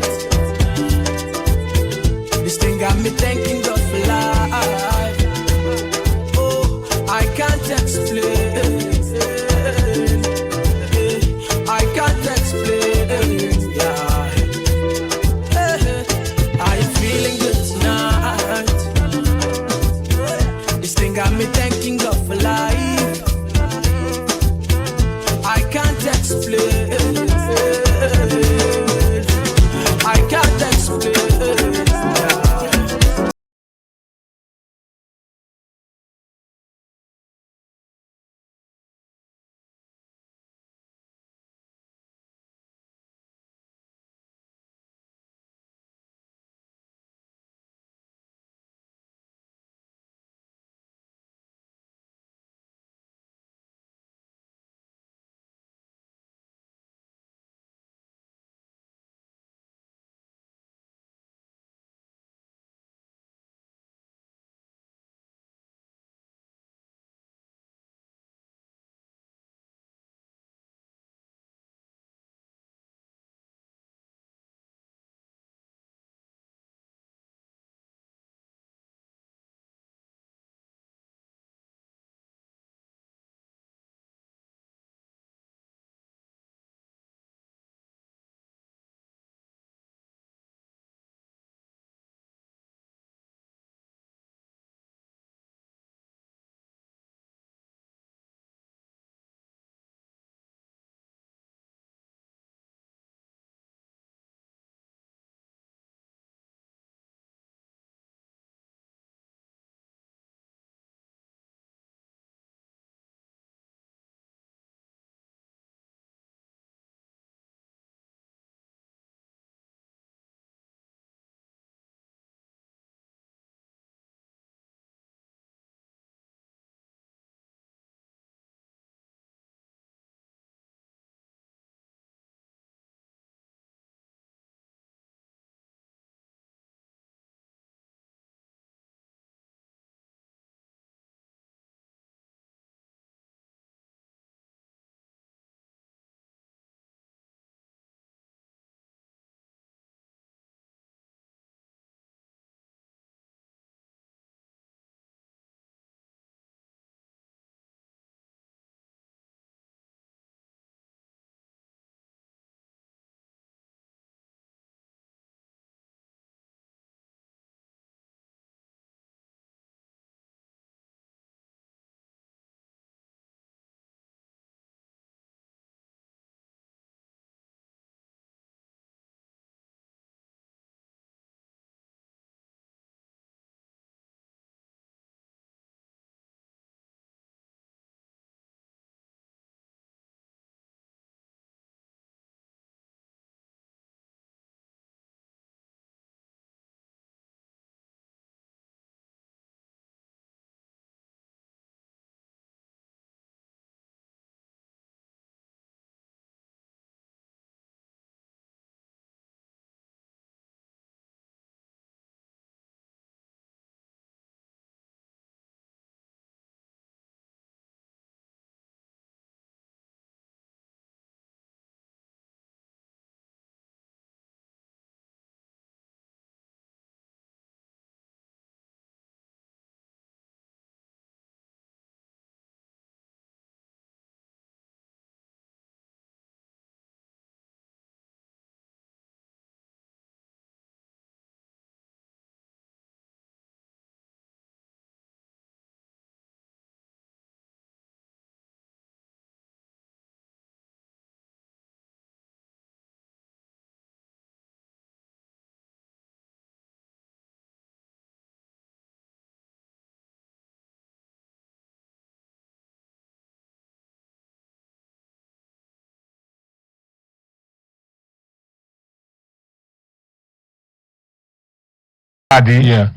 Adi. Yeah.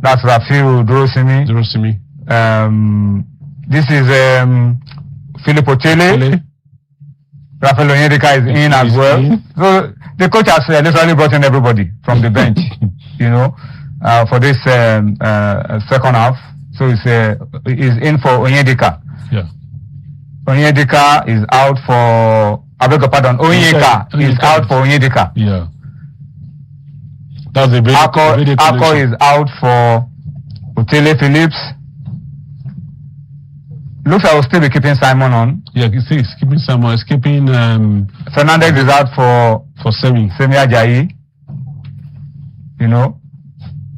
That's Rafiu Durosimi. Durosimi. This is Philip Otele. Rafael Onyedika is in as well. So the coach has literally brought in everybody from the bench, for this second half. So he's in for Onyedika. Yeah. Onyedika is out for. I beg your pardon. Onyeka is out for Onyedika. Yeah. That's a big. Ako is out for Otele Phillips. Looks like we'll still be keeping Simon on. Yeah, he's keeping Simon. He's keeping. Fernandez is out for Semi Ajayi.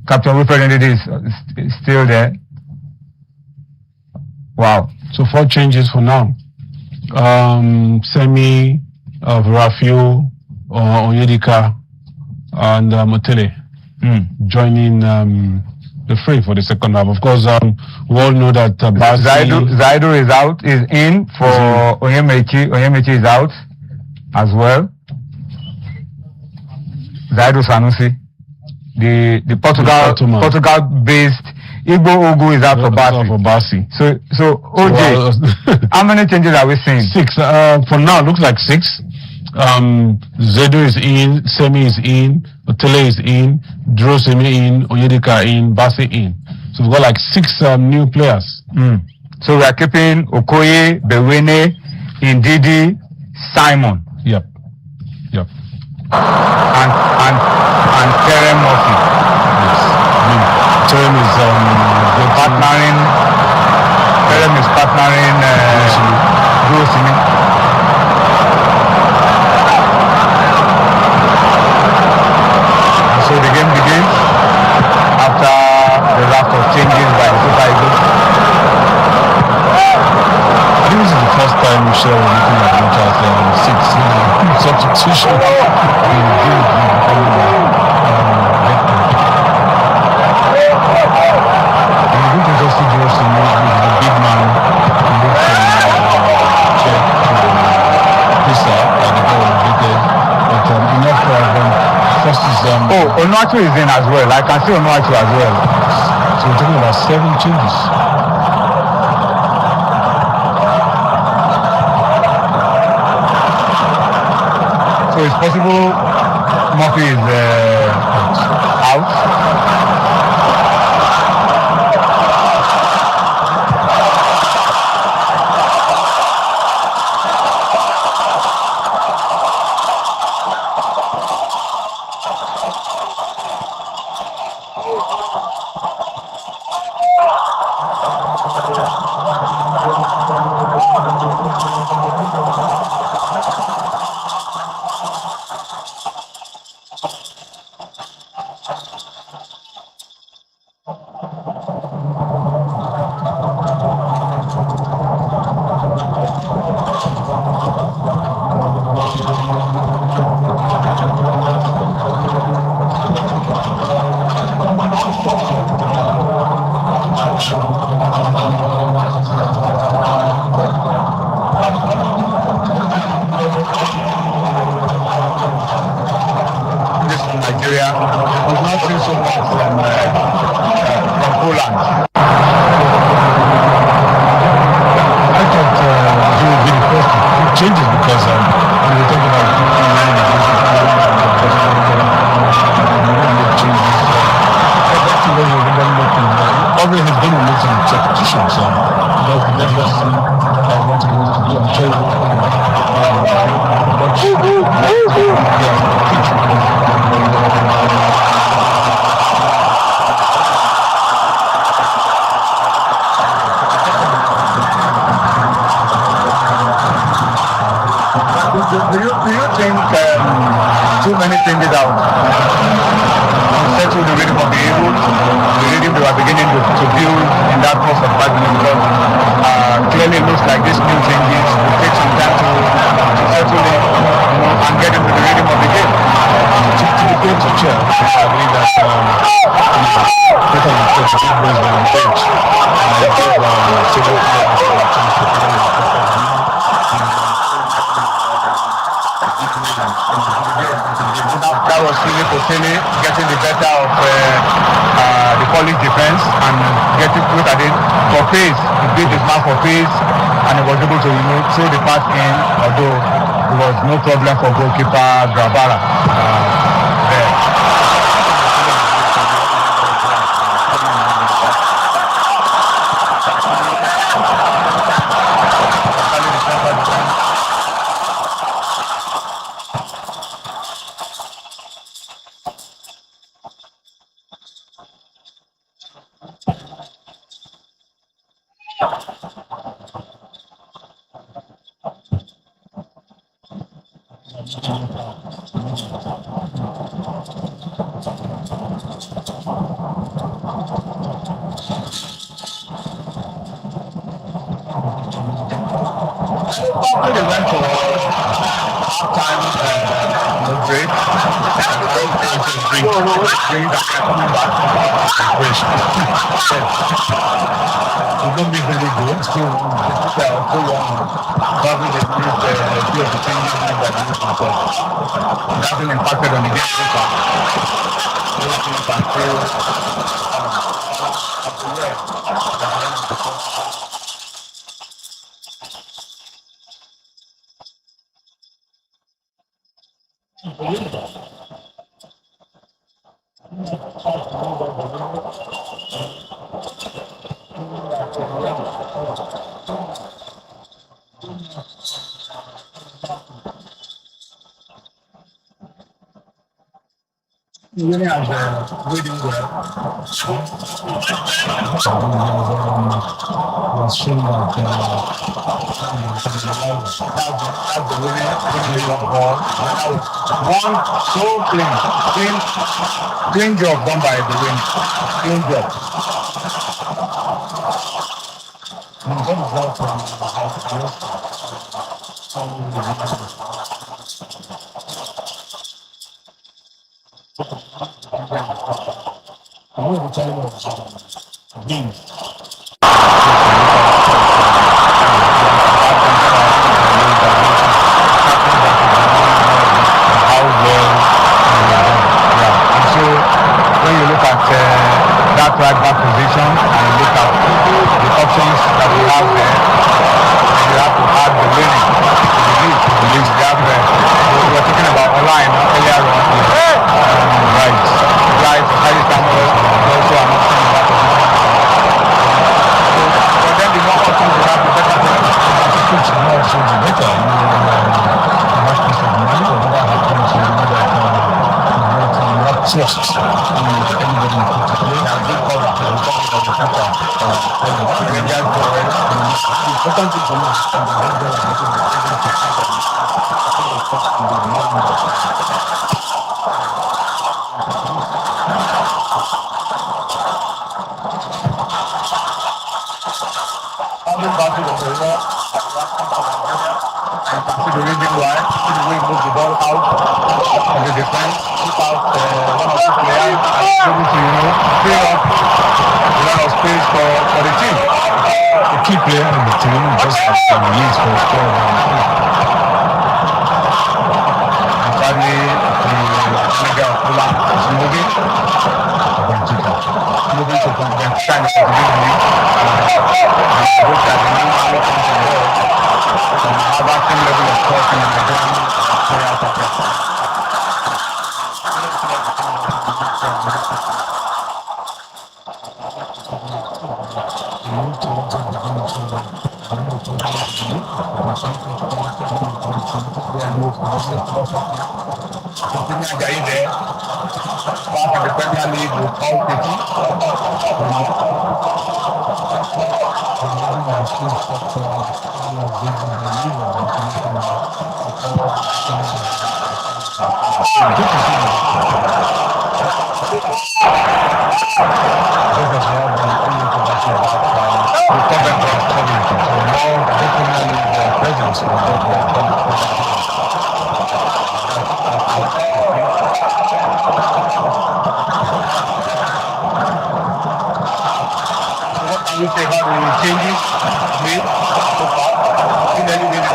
Captain Wilfred Ndidi is still there. Wow. So 4 changes for now. Semi, Rafiu, Onyedika, and Otele joining the fray for the second half. Of course, we all know that Zaidu is in for Onyemaechi. Onyemaechi is out as well. Zaidu Sanusi, the Portugal-based Igbo Ugu is out for Basi. So OJ, how many changes are we seeing? 6. For now, looks like 6. Zedu is in, Semi is in, Otele is in, Durosimi in, Onyedika in, Basi in. So we've got like 6 new players. So we are keeping Okoye, Bewene, Ndidi, Simon. Yep. And Kerem Murphy. Yes. Kerem is partnering. Kerem is partnering Durosimi. So the game begins after the raft of changes by the Super Eagles. I think this is the first time Michelle is looking at much as 6 substitution in the game. And you can just see Durosimi, he's a big man. He looks check Pisa and the goal big. But enough for them. First is Onuachu is in as well. I can see Onuachu as well. So we're talking about 7 changes. So it's possible Murphy is out. Nigeria was not seen so much from Poland. I thought he would be the first to change it because when we're talking about obviously he's going to make some substitutions. Let's see what he wants to do. I'm sure Do you think too many changes out settle the rhythm of the Eagles, the rhythm they were beginning to build in that first of 5 minutes? Because clearly it looks like these new changes will take some time to settle in, and get into the rhythm of the game. To the game to chair, I believe that better than coach, I think boys were on the bench. And I gave several players the chance to play in the That was Philip Otele getting the better of the Polish defense and getting look at it for pace. He beat his man for pace and he was able to throw the pass in, although there was no problem for goalkeeper Gravara there. After they went for half-time break, we don't be really good. Still, probably they need a few of the changes that they need to do. That will impacted on the game. Really has reading well. Was shown that that's the winning ball. One so clean job done by the wing. Clean job. Right back position and look at the options that we have there. We have to add the winning to the list. We have we were talking about online earlier on. Right, Harry Samuel also an option in that position. So then the more options we have, the better for us. It's more so the better. Trust anybody the reason why we move the ball out of the defense, keep out one or two players and able to, free up a lot of space for the team. The key player in the team just has to release for score. And sadly, the manager of Fulham is moving to try to the league. I hope that the new manager comes on board. So have that same level of trust in the Nigerian player attacker. Ajayi there, back in the Premier League with all people. You say about the changes made so far in any way.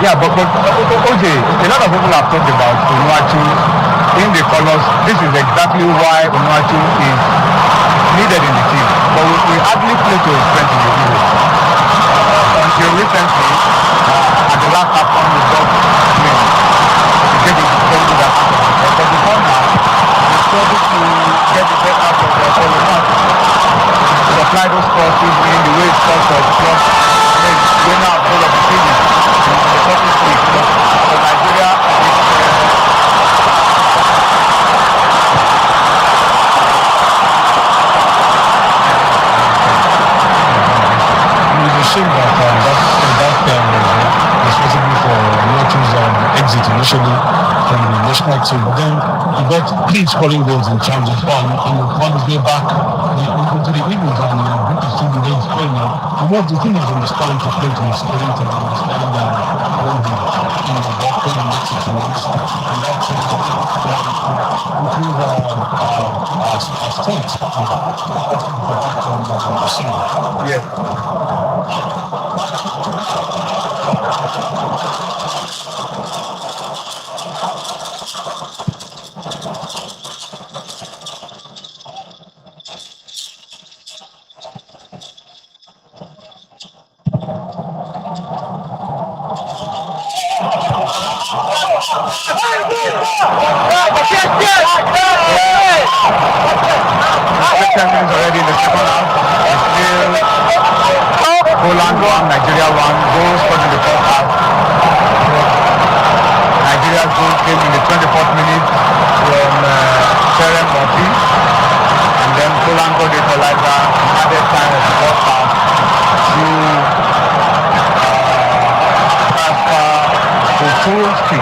Yeah, but OJ, a lot of people have talked about Onuachu in the colors. This is exactly why Onuachu is needed in the team. But we hardly play to his strength in the Euros. Until recently, at the last AFCON we got we gave it very good at AFCON. But before now, we struggle to get the best out of the Onuachu. To apply those crosses in the way it starts for the club. Winner of all of the season. The Scottish League. For Nigeria, It's a shame that that was responsible for Onuachu's exit initially from the national team, but then he got 3 scoring goals in terms of fun and found his way back into the Eagles and British team the way he's playing now. And what the thing is understanding to play to his strength and understanding that when he ball playing next to him and that's improve our strength. yes. Already in the second half. Still Poland 1, Nigeria 1. Goals scored in the first half. Nigeria's goal came in the 24th minute from Terem Murphy. And then Poland got the equalizer added time of the first half to transfer to Tursky.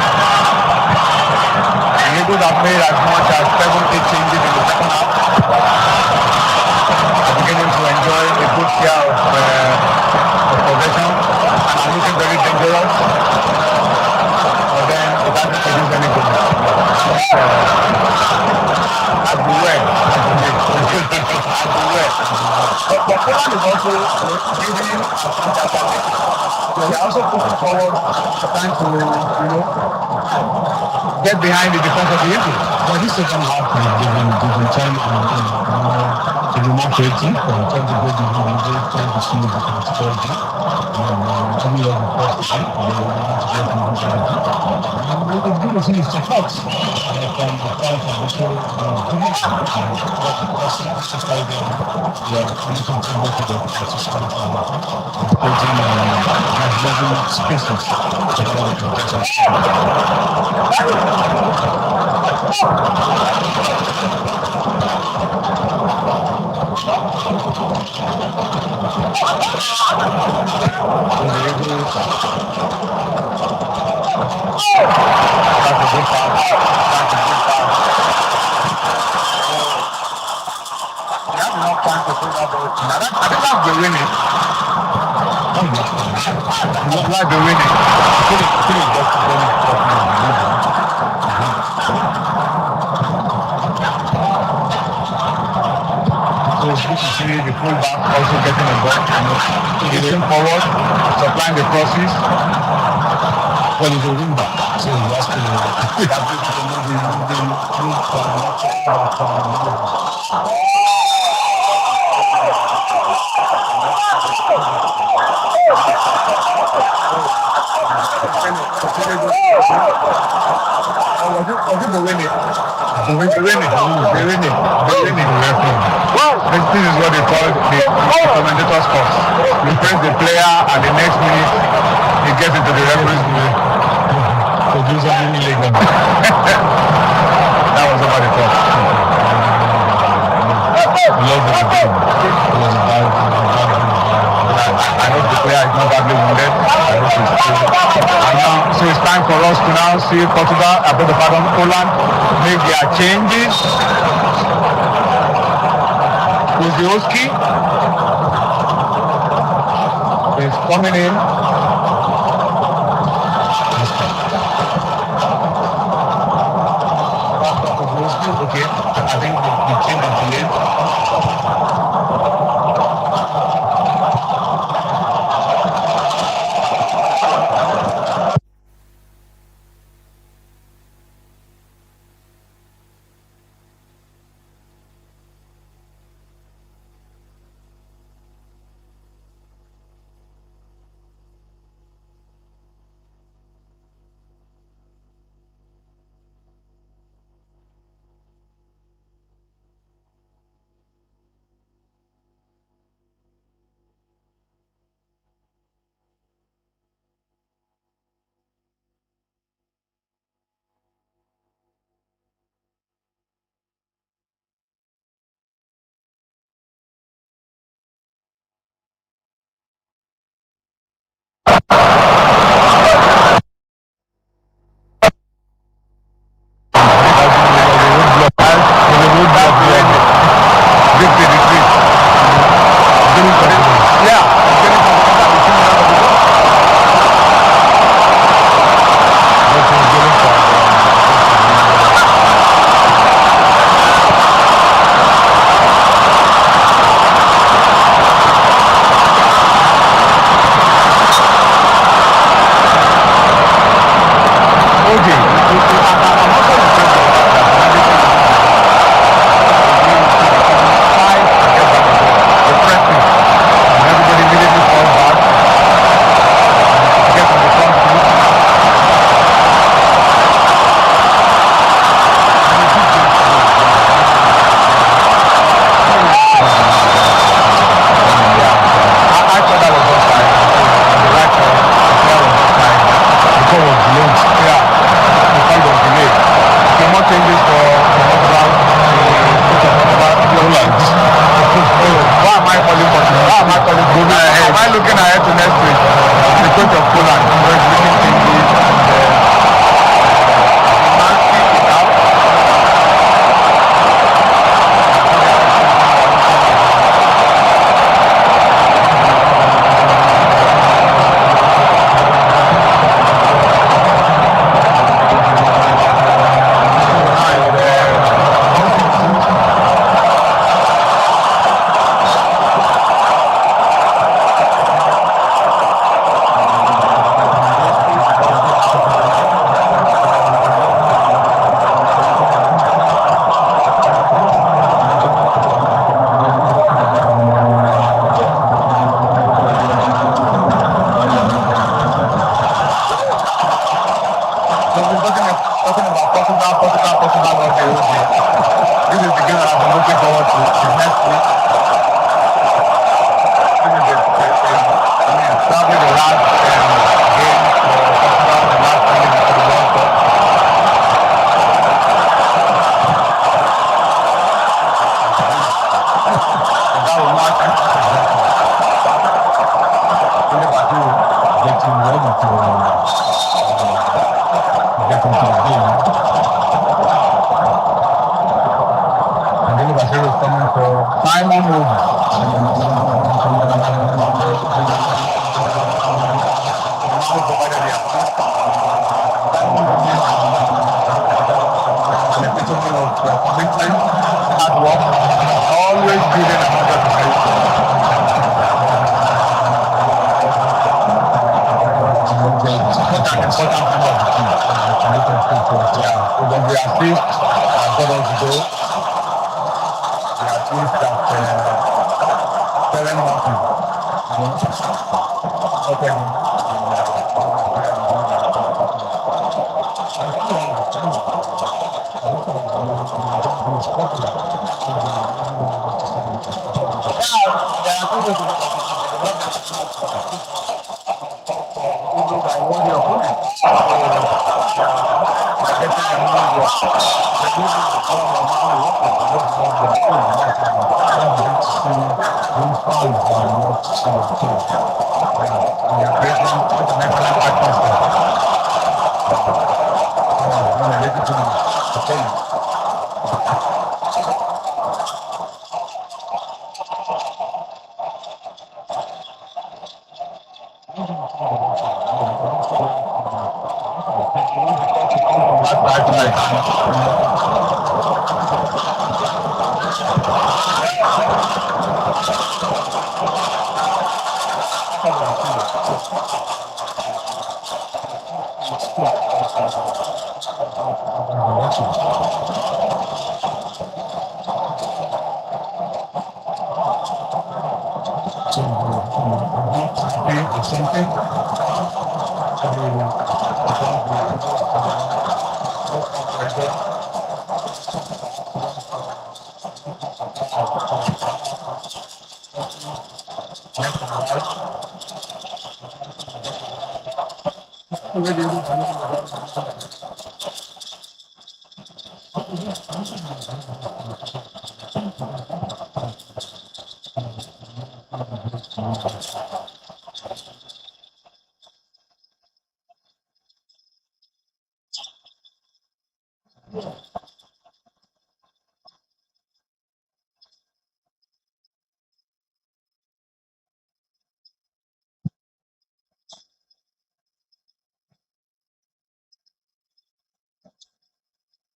The Eagles have made as much as 7-8 changes in the second half. Beginning to enjoy a good share of possession and are looking very dangerous. But then it hasn't produced any good. As we were. But Poland is also giving so they are also pushing forward, trying to, get behind the defense of the Eagles. But this second half they've been trying to be more creative, trying to go to the middle, trying to see if they can score it. Coming up with first time, they were able to get in the and the good thing is to cut from the front of the show position. That's just like they are comfortable to the position creating level spaces to allow the The fullback also getting involved, pushing forward, supplying the crosses. Well, he's a wing back, so he has to This is what they call the commentator's curse. You press the player and the next minute he gets into the referee's way. produce something illegal. That was over the top. I love the game. I hope the player is not badly wounded. I hope he's still. And now, so it's time for us to now see Portugal, Poland make their changes. Kozlowski is coming in. Okay, I think the change is delayed. This is the game that I've been looking forward to. The next week. Probably the last game for Portugal, the last game for the World Cup. That will mark Liverpool getting ready to get into the game. And Liverpool is coming for Simon commitment, hard work, always giving 100%. Important member of the team. When we assist, got us to go. We assist that Karen Martin. Okay.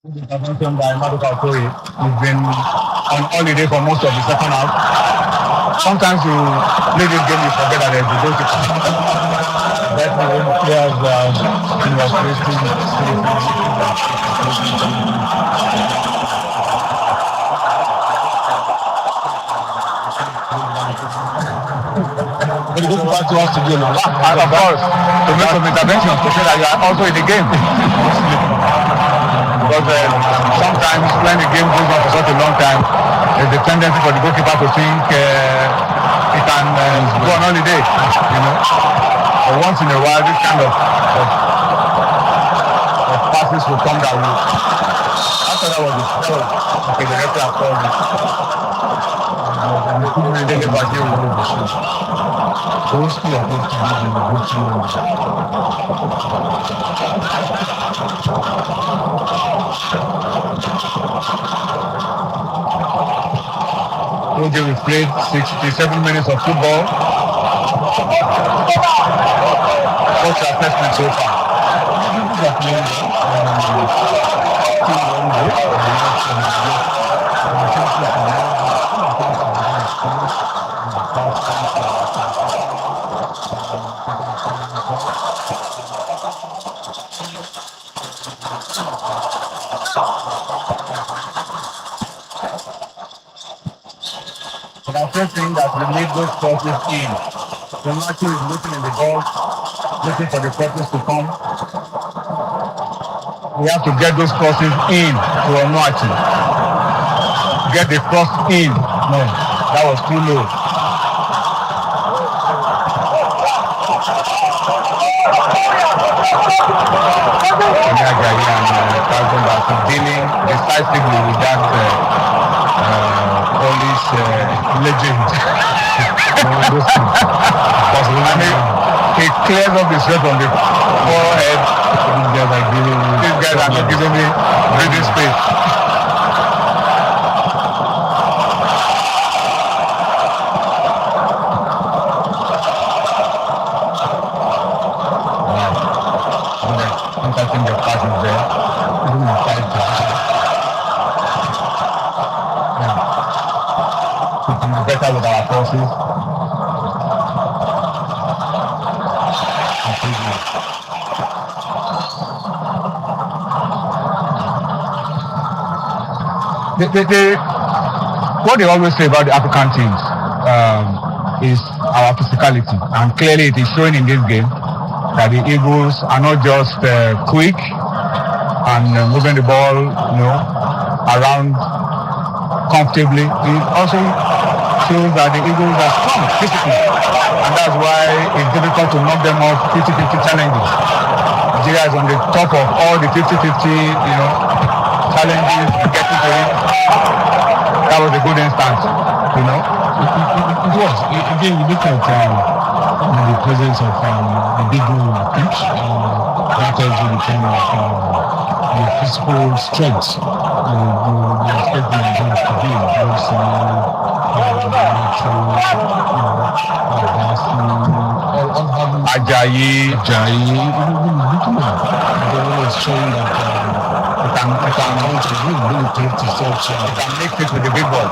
Intervention by Maduka Okoye. He's been on holiday for most of the second half. Sometimes you play this game, you forget that there's a goalkeeper. That's when players in your When you go back to us again, of course, to make some interventions to say that you are also in the game. Because sometimes when the game goes on for such a long time, there's a tendency for the goalkeeper to think he can go on holiday, you know. But once in a while, this kind of passes will come that way. After that was the third. Okay, the referee has called it. Okay, we played 67 minutes of football. What's your assessment so far? But I first think that we need those crosses in. The Matthew is looking in the box, looking for the crosses to come. We We have to get those crosses in to Onuachi. Get the cross in. No, that was too low. Ajayi and Calvin are dealing decisively with that Polish legend. I mean, he clears up the sweat on the forehead. These guys are not giving me breathing space. Interchange of passes there. Better with our crosses. What they always say about the African teams is our physicality, and clearly it is showing in this game that the Eagles are not just quick and moving the ball, around comfortably. It also shows that the Eagles are strong physically, and that's why it's difficult to knock them off 50-50 challenges. Nigeria is on the top of all the 50-50, challenges to get into it. That was a good instance, It was. Again, you look at the presence of the big man on the pitch. That tells you the kind of the physical strength you expect the Nigerians to be. Ajayi, looking at it was showing that it can really take to such can mix it with the big boys.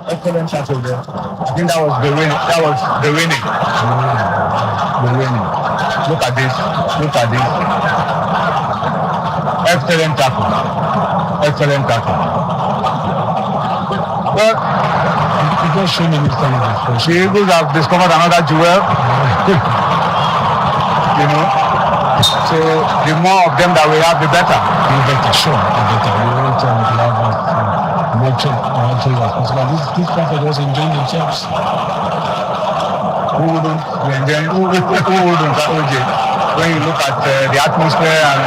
Excellent tackle there. I think that was the winning. The winning. Look at this. Excellent tackle. Well, it does show me this kind of the Eagles have discovered another jewel. So the more of them that we have, the better. Sure, the better. We want to have as much as possible. This person was enjoying themselves. Who wouldn't? OJ? When you look at the atmosphere and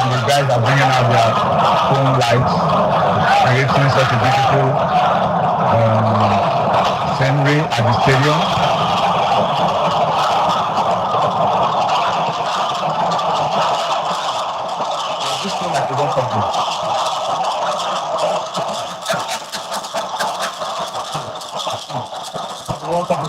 the guys are bringing out their own lights, creating such a beautiful scenery at the stadium. This thing like the World Cup. The World Cup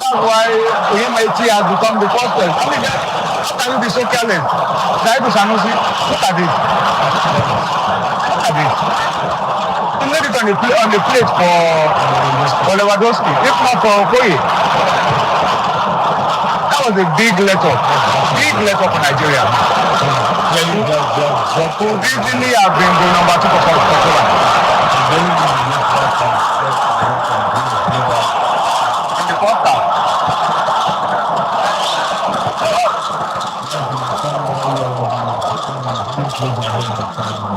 That's why EMIT has become the first place. How can you be so careless? Shaibu Sanusi, look at this. He made it on the plate for Lewandowski, if not for Okoye. That was a big let up for Nigeria. Could easily have been the number 2 for Portugal. In the first half.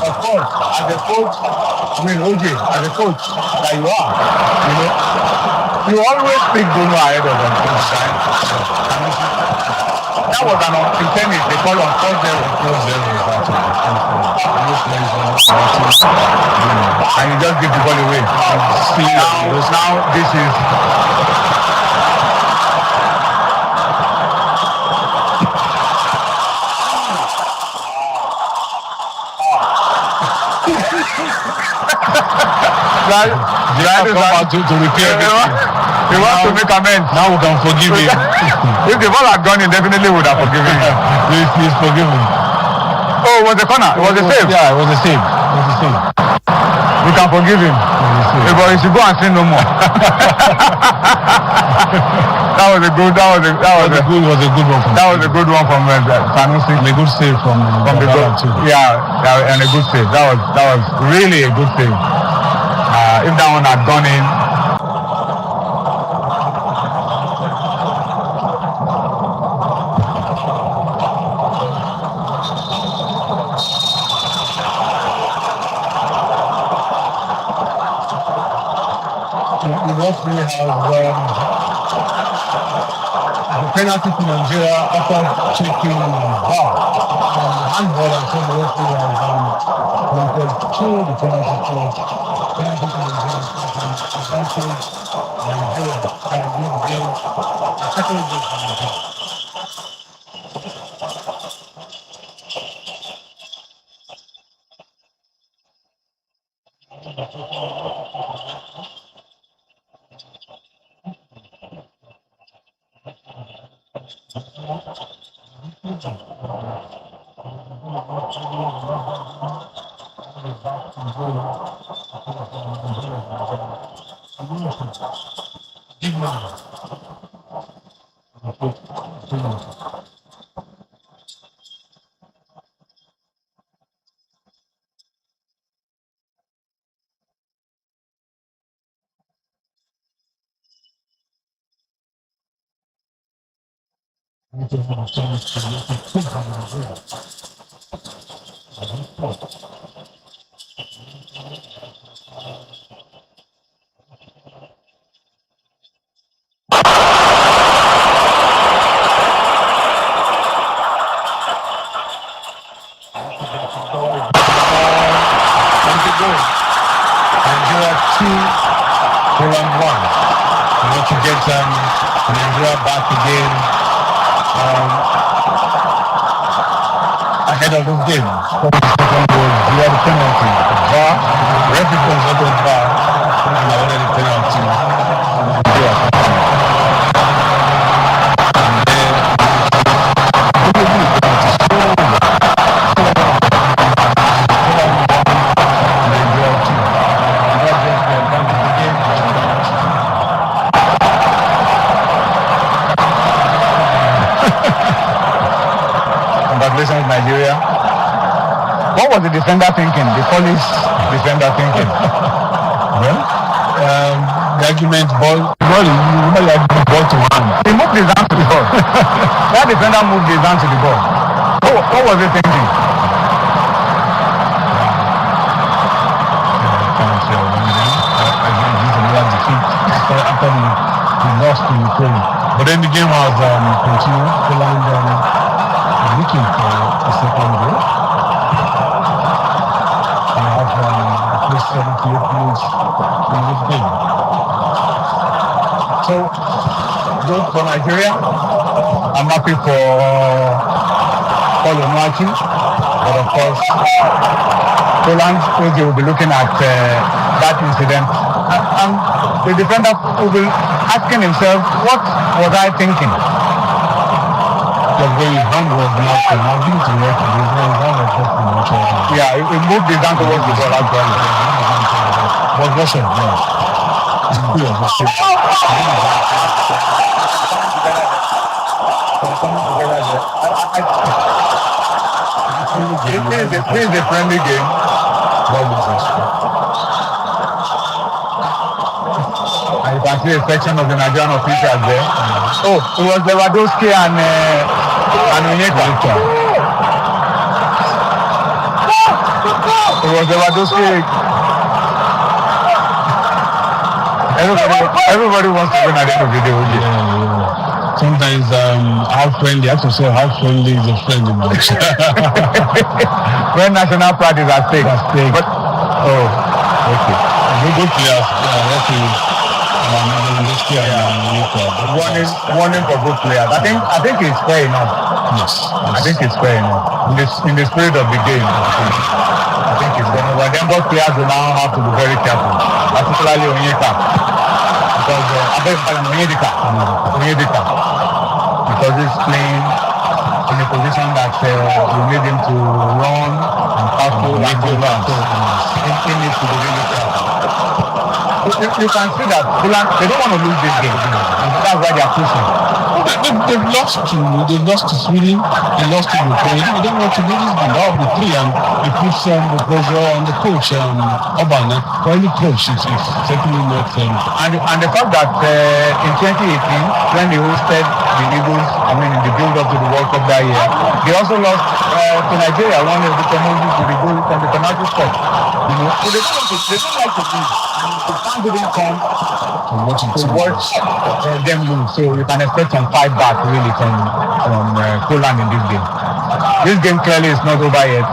Of course, as a coach, OJ, as a coach that you are, You always pick Bruno ahead of him. That was an unintended. They call on 4-0. 4-0 and you just give the ball away. Now this is. to repair he wants to make amends. Now we can forgive him. If the ball had gone in, definitely would have forgiven him. He's forgiven. Oh, it was a corner. It was a save. Yeah, it was a save. It was a save. We can forgive him. Hey, but he should go and sin no more. That was a good one from Sanusi. And a good save from the goal too. Yeah, and a good save. That was really a good save. If that one had gone in. We don't really have the penalty to Nigeria after checking VAR. Handball and so the referee has wanted to the penalty to Nigeria. Nigeria can give them a second goal from Nigeria. Nigeria 2, Poland 1. We want to get Nigeria back again ahead of this game. Second goal, we had a penalty. VAR, referee consulted VAR, and I wanted a penalty. Congratulations, Nigeria. What was the defender thinking? The Polish defender thinking? Well, the argument ball to hand. He moved his hand to the ball. That defender moved his hand to the ball. What was he thinking? After he lost to Ukraine. But then the game has continued. Poland looking for a second goal. We have plus 78 minutes in this game. So, good for Nigeria. I'm happy for Paul Onuachu. But of course, Poland will be looking at that incident. And the defender will be asking himself, what was I thinking? The way his hand was not moving to work, yeah, it moved his hand towards the ball actually. Was Russian, yeah. This is a friendly game. And you can see a section of the Nigerian officials there. Oh, it was Lewandowski and Onyeka. It was Lewandowski. Everybody wants to win at the end of the day. Sometimes how friendly, I have to say how friendly is a friend in match. When national pride is at stake. But, okay. Good players. Warning for good players. I think it's fair enough. Yes. I think it's fair enough. In the spirit of the game. I think it's fair enough. But then both players will now have to be very careful, particularly Onyeka. Because Onyedika. Because he's playing in a position that will need him to run and tackle and go back. So he needs to be really careful. You can see that they don't want to lose this game. And that's why they are pushing. They've lost to Sweden, they lost to Ukraine. They don't want to lose this game. That will be 3, and it puts the pressure on the coach, Orban. For any coach, it's certainly not. And the fact that in 2018, when they hosted the Eagles, in the build-up to the World Cup that year, they also lost to Nigeria, one of the penalties to the goal from the penalty spot. So they don't like to lose. The fans didn't come to watch them lose. So you can expect some fight back really from Poland in this game. This game clearly is not over yet.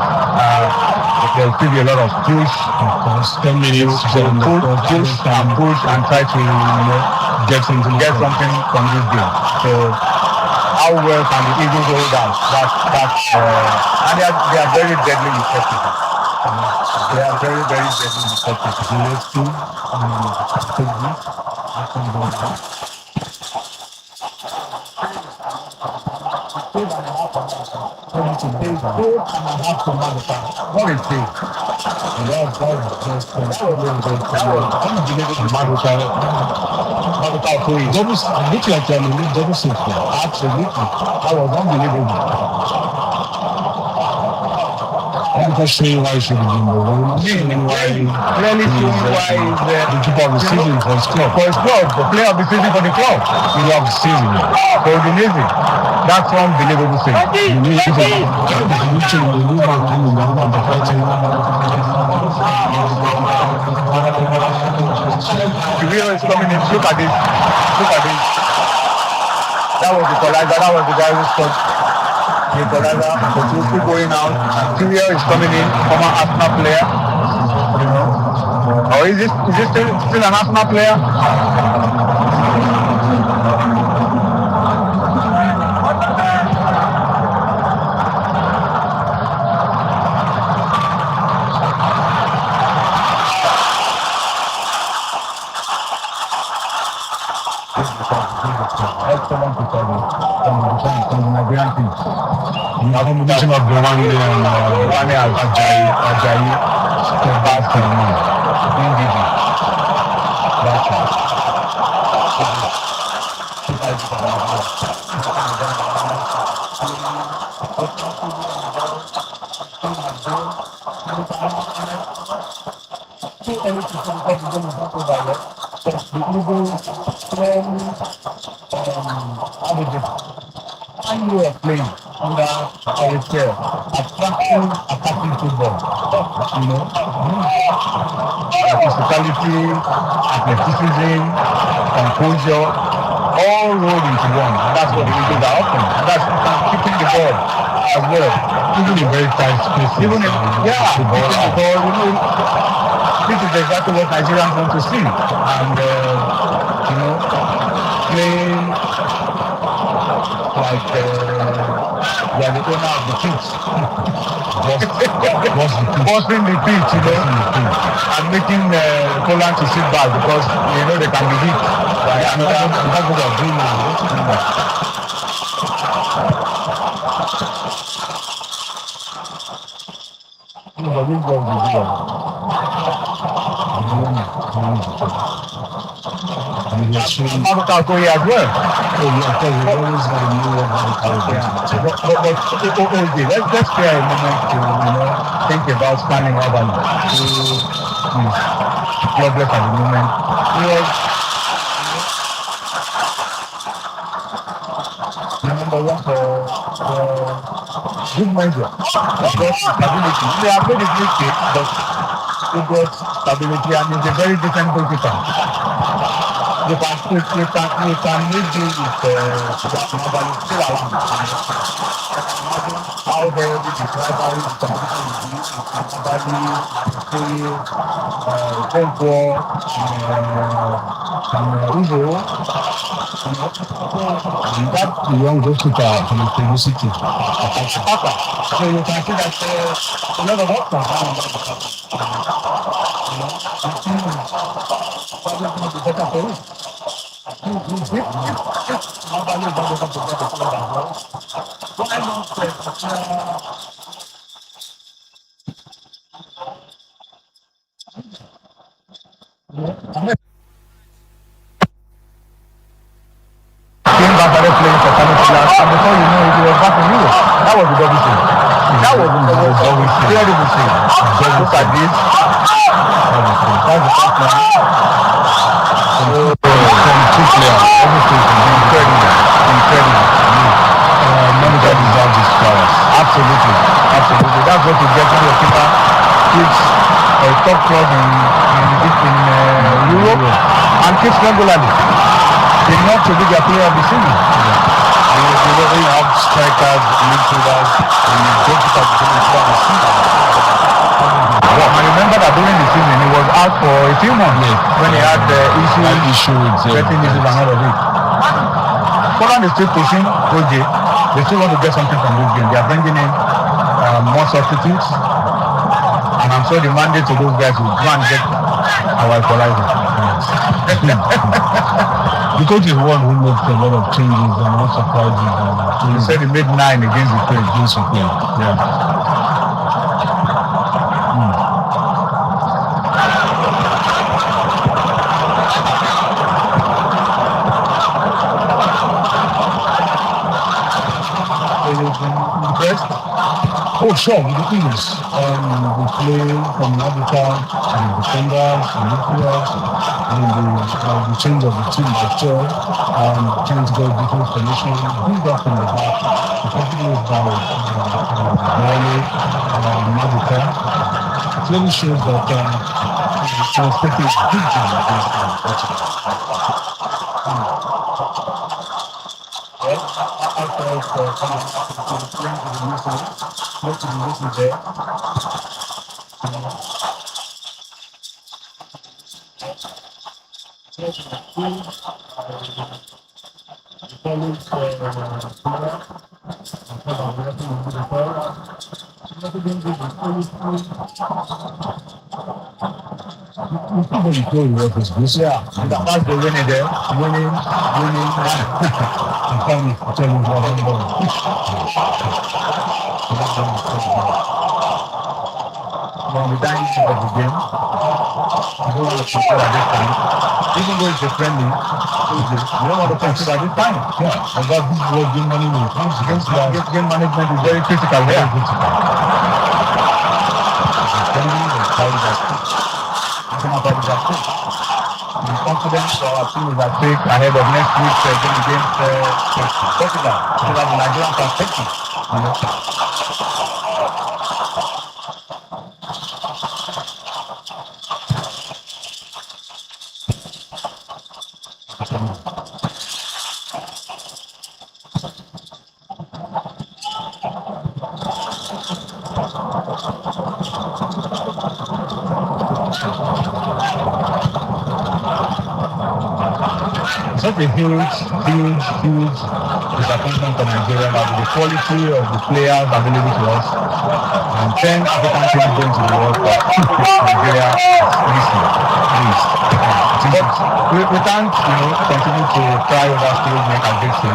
There will still be a lot of push. Of course, 10 minutes push and try to get something from this game. So how well can the Eagles hold out? And they are very deadly effective. They are very, very deadly effective. Let's see. What is it? Look like you're in a double safe. Absolutely. That was unbelievable. Because showing why he should be number one. Clearly showing why he's the keeper of the season for his club. For his club, the player of the season for the club. Player of the season. For Udinese. That's unbelievable thing. Kiviro is coming in. Look at this. That was the equalizer. That was the guy who scored. The equalizer. The two going out. Kiviro is coming in. Former Arsenal player. Or is this still an Arsenal player? Excellent recovery from the Nigerian team. The combination of Gowani and Ajayi, Steadfast Ndidi. That's right. And you are playing under our chair, attacking football. Physicality, athleticism, composure, all rolled into one. That's what the Eagles are offering. That's keeping the ball as well. even in very tight spaces. Even if, keeping the ball, this is exactly what Nigerians want to see. And, playing like they are the owner of the pitch. Bossing the pitch, and making Poland to sit back because, they can be hit by another dreamer. Mabukakoye as well. Let's spare a moment to think about Stanley Orban, who is jobless at the moment. He was the number one for good measure. Stability. They have made it mistake, but it got stability and he's a very decent goalkeeper. can make do with Nobody still around. How very the rivalry is and that young goalkeeper from the publicity. So you can see that a lot of work can happen. Probably not the better for it. Why not came back started playing for Kano Pillars, and before you know it, he was back in Europe. That was the double thing. That was the double thing. Incredible thing. Look at this. That's the first one. So, from two players, everything is incredible. Incredible. Manager deserves his flowers. Absolutely. Absolutely. That's what you get when your keeper keeps a top club in Europe and keeps regularly. Enough to be their player of the season. You have strikers, midfielders, and goalkeepers becoming player of the season. I remember that during the season he was out for a few months when he had issues, betting issues and all of it. Poland is still pushing OJ. They still want to get something from this game. They are bringing in more substitutes, and I'm sure the mandate to those guys will go and get our equalizer. The coach is one who makes a lot of changes and not surprises. He said he made 9 against Ukraine. Yeah. Impressed? Oh, sure, with the English. We play from Africa and the defenders and midfielders, and the change of the team structure, trying to get different formation, build up from the back, the company is by Brawley and Africa. It really shows that it's taking a big game against Portugal. Yeah, that's the winning there. Winning. I'm telling you what I'm doing. When we die into the game, you don't want to consider at this time. Even though it's a friendly, you don't want to consider at this time. Yeah, and that this was game management. Game management is very critical here. Very critical. The confidence of our team is at stake ahead of next week's game against Portugal. So that's the Nigerian perspective. Such a huge disappointment for Nigeria about the quality of the players available to us. And 10 African teams going to the World Cup. Nigeria, please. But we can't, continue to try over skills make a big thing.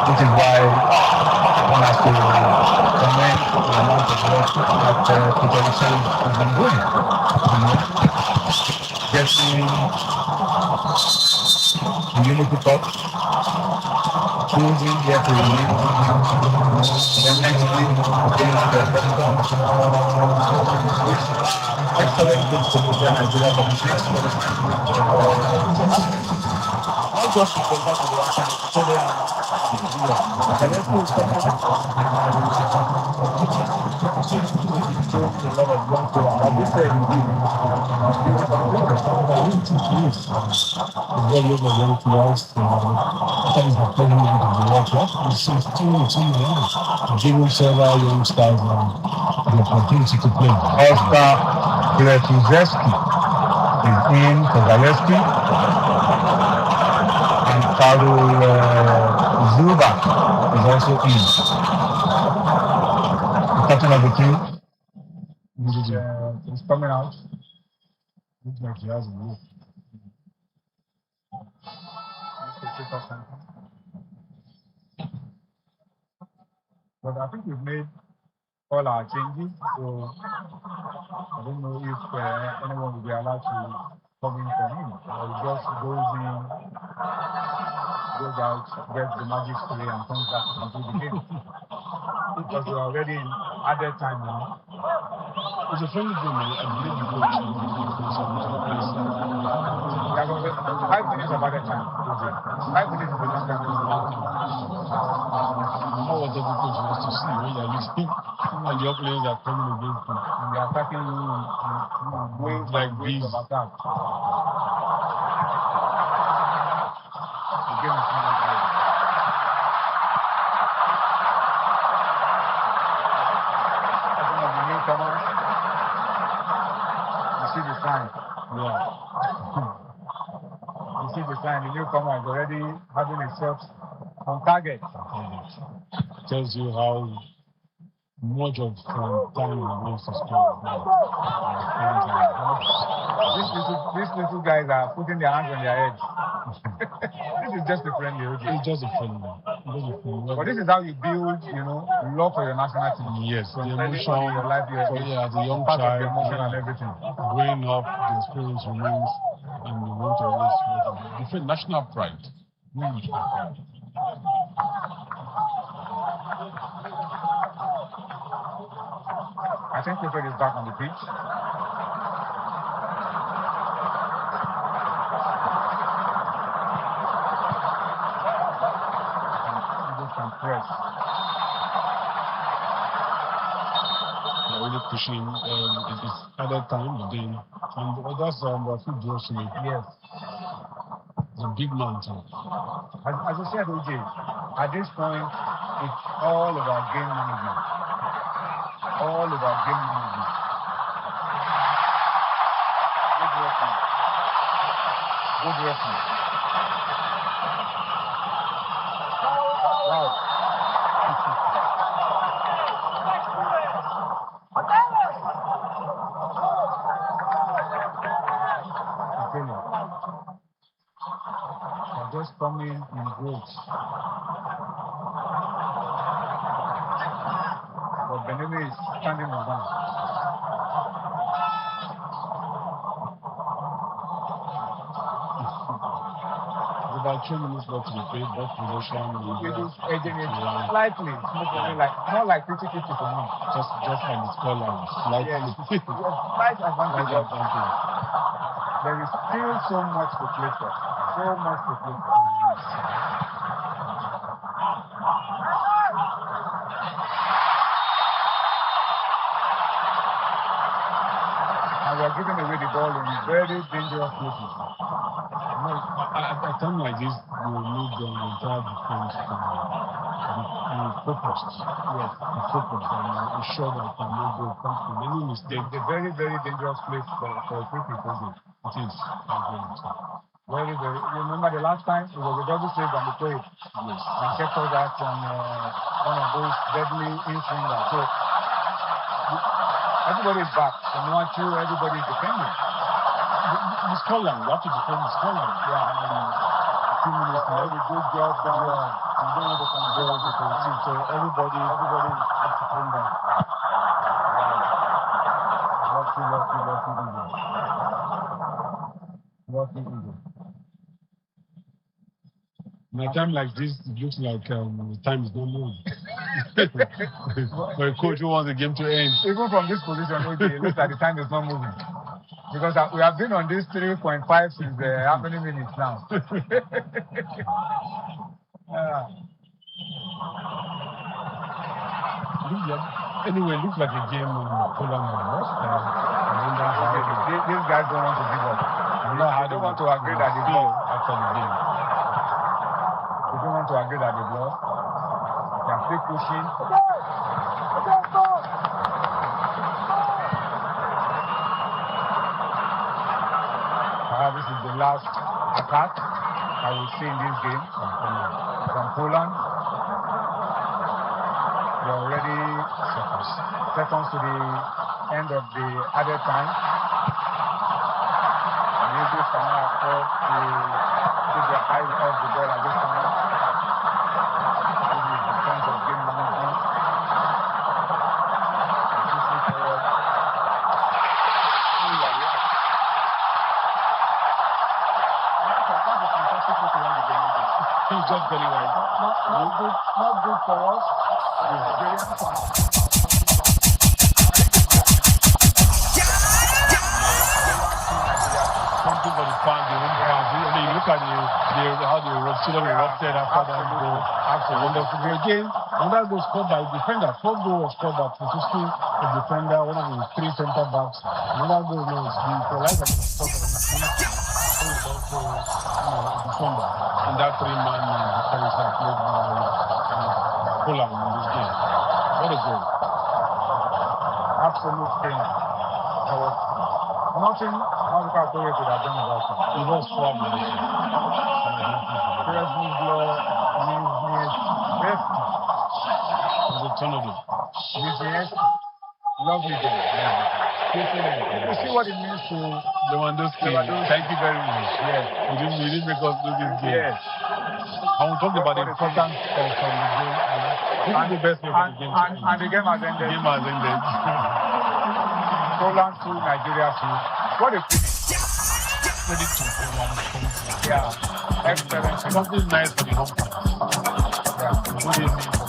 Which is why one has to commend the amount of work that Peter Richard has been doing. Getting the Unity Cup, choosing the referee, the next week against the President. Excellent things to do for Nigeria for the next one. Not just to compare to the action, so they are Giving several youngsters the opportunity to play. Oscar Kretizeski is in for Zaleski, and Karol Zuba is also in. The captain of the team is coming out. Looks like he has a move. But I think we've made all our changes, so I don't know if anyone will be allowed to come in for him. Or he just goes in, goes out, gets the magic spray, and comes back to complete the game. Because we're already in added time now. It's a friendly game, I believe the coach will be Yeah, but 5 minutes of added time. 5 minutes is enough time. How what every coach wants to see when you're losing and your players are coming against you. And they're attacking you in waves Like waves these. of attack. The game is not over. One of the newcomers. You see the sign. Yeah. You see the sign. The newcomer is already having his shots on target. Tells you how much of time he wants to spend. These little guys are putting their hands on their heads. This is just a friendly, okay? It's just a friendly. But this is how you build, love for your national team. Yes, the Concerning emotion, all your life, as a young part of child, the emotion and everything. growing up, the experience remains, and you want to always defend national pride. I think Clifford is back on the pitch. Can press. They're really pushing it's other time, but then that's Rafi Johnson. Yes. It's a big man too. As I said, OJ, at this point, it's all about game management. All about game management. Good referee. Good referee. Wow. They're just coming in groups. But Beneme is standing on down. About 2 minutes left to be played, but possession will be Edging it slightly, more like 50-50 for me. just on the scoreline, slightly. Yes, slight advantage. There is still so much to play for. So much to play for. And we are giving away the ball in very dangerous places. At a time like this, you need the entire defense to be focused. Yes. Be focused and ensure that they no go come any mistake. It's a very, very dangerous place for a free kick. It is. Very, very. You remember the last time it was a double save on the play. Yes. And kept us out from one of those deadly in-swingers. So everybody is back. From 1-2, everybody is defending. The scoreline, you have to defend the scoreline. Yeah. 2 minutes All left. the good jobs done. Yeah. You don't want to control the team. So everybody has to come back. In a time like this, it looks like the time is not moving. For a coach who wants the game to end. Even from this position, it looks like the time is not moving. Because we have been on this 3.5 since how many minutes now? Anyway, it looks like a game in Poland and West. These guys don't want to give up. They don't want to agree that they lost after the game. They don't want to agree that they lost. They are still pushing. This is the last attack I will see in this game from Poland. They are already seconds to the end of the added time. The Eagles cannot afford to take their eyes off the ball at this time. This is the sense of game management. He's just very well. Not good for us. Something for the fans, the home fans. I mean, look at how they erupted after that goal. Absolutely wonderful. Again, another goal scored by a defender. Fourth goal was scored by Kutuski, a defender, one of the three centre backs. Another goal was the equalizer was scored by the defender. And that three-man defense that played by Poland in this game. What a goal. Absolute thing. There was nothing Africa could have done about it. It was problem. Presley Blow, best. It was a turnover. Lovely game. You see what it means to Lewandowski. Thank you very much. Yes. You didn't make us do this game. Yes. I will talk about the importance of the game. This is the best way for the game to end. And the game has ended. The game has ended. Poland 2, Nigeria 2. What a finish. Credit to Poland. Yeah. Excellent. Something nice for the home fans. Yeah. What do you mean?